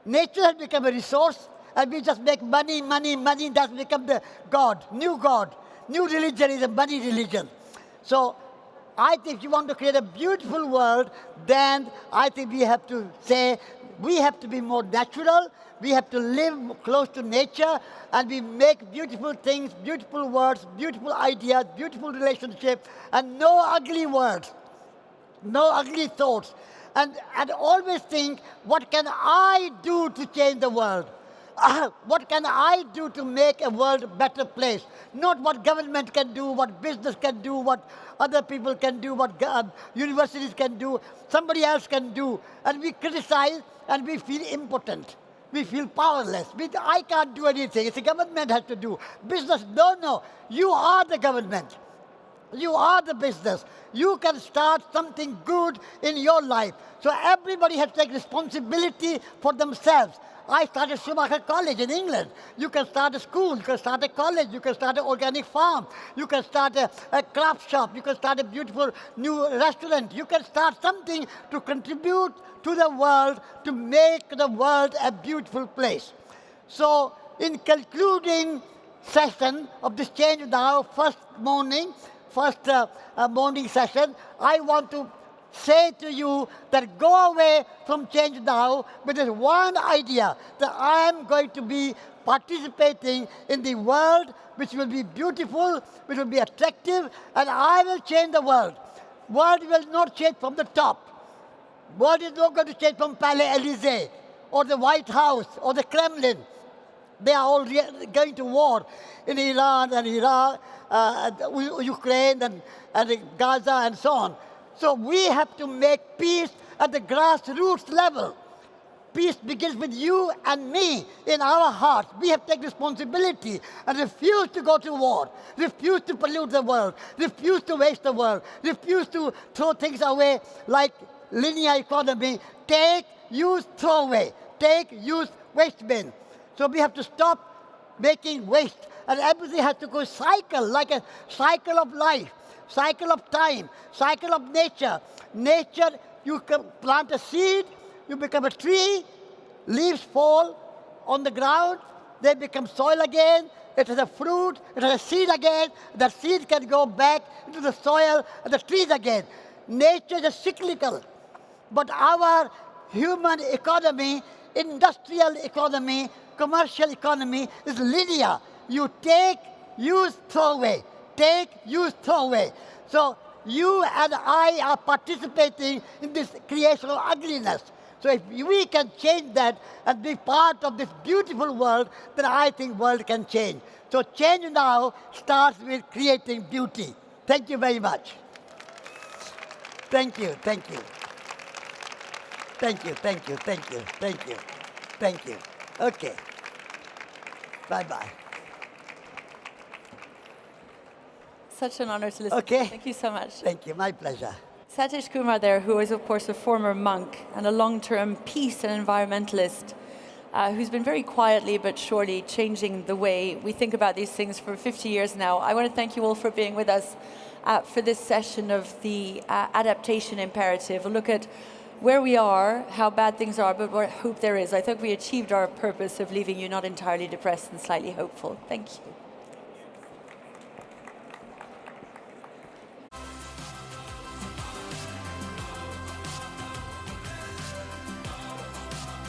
Nature has become a resource. And we just make money, money, money. That's become the God. New religion is a money religion. So I think if you want to create a beautiful world, then I think we have to say, we have to be more natural, we have to live close to nature, and we make beautiful things, beautiful words, beautiful ideas, beautiful relationships, and no ugly words, no ugly thoughts. And always think, what can I do to change the world? What can I do to make a world a better place? Not what government can do, what business can do, what other people can do, what universities can do, somebody else can do. And we criticize and we feel impotent. We feel powerless. I can't do anything. It's the government has to do. Business, no. You are the government. You are the business. You can start something good in your life. So everybody has to take responsibility for themselves. I started Schumacher College in England. You can start a school, you can start a college, you can start an organic farm, you can start a craft shop, you can start a beautiful new restaurant. You can start something to contribute to the world, to make the world a beautiful place. So in concluding session of this Change Now, first morning session, I want to say to you that go away from Change Now with this one idea, that I am going to be participating in the world which will be beautiful, which will be attractive, and I will change the world. World will not change from the top. World is not going to change from Palais Élysée or the White House or the Kremlin. They are all going to war in Iran and Iraq, Ukraine and Gaza and so on. So we have to make peace at the grassroots level. Peace begins with you and me in our hearts. We have to take responsibility and refuse to go to war, refuse to pollute the world, refuse to waste the world, refuse to throw things away like linear economy. Take, use, throw away. Take, use, waste bin. So we have to stop making waste. And everything has to go cycle, like a cycle of life. Cycle of time, cycle of nature. Nature, you can plant a seed, you become a tree, leaves fall on the ground, they become soil again, it has a fruit, it has a seed again, that seed can go back into the soil and the trees again. Nature is cyclical, but our human economy, industrial economy, commercial economy is linear. You take, use, throw away. Take, use, throw away. So you and I are participating in this creation of ugliness. So if we can change that and be part of this beautiful world, then I think world can change. So Change Now starts with creating beauty. Thank you very much. Thank you, thank you. Thank you, thank you, thank you, thank you, thank you. Okay. Bye-bye. Such an honor to listen to. Thank you so much. Thank you, my pleasure. Satish Kumar there, who is of course a former monk and a long-term peace and environmentalist, who's been very quietly but surely changing the way we think about these things for 50 years now. I want to thank you all for being with us for this session of the Adaptation Imperative. A look at where we are, how bad things are, but what hope there is. I think we achieved our purpose of leaving you not entirely depressed and slightly hopeful. Thank you.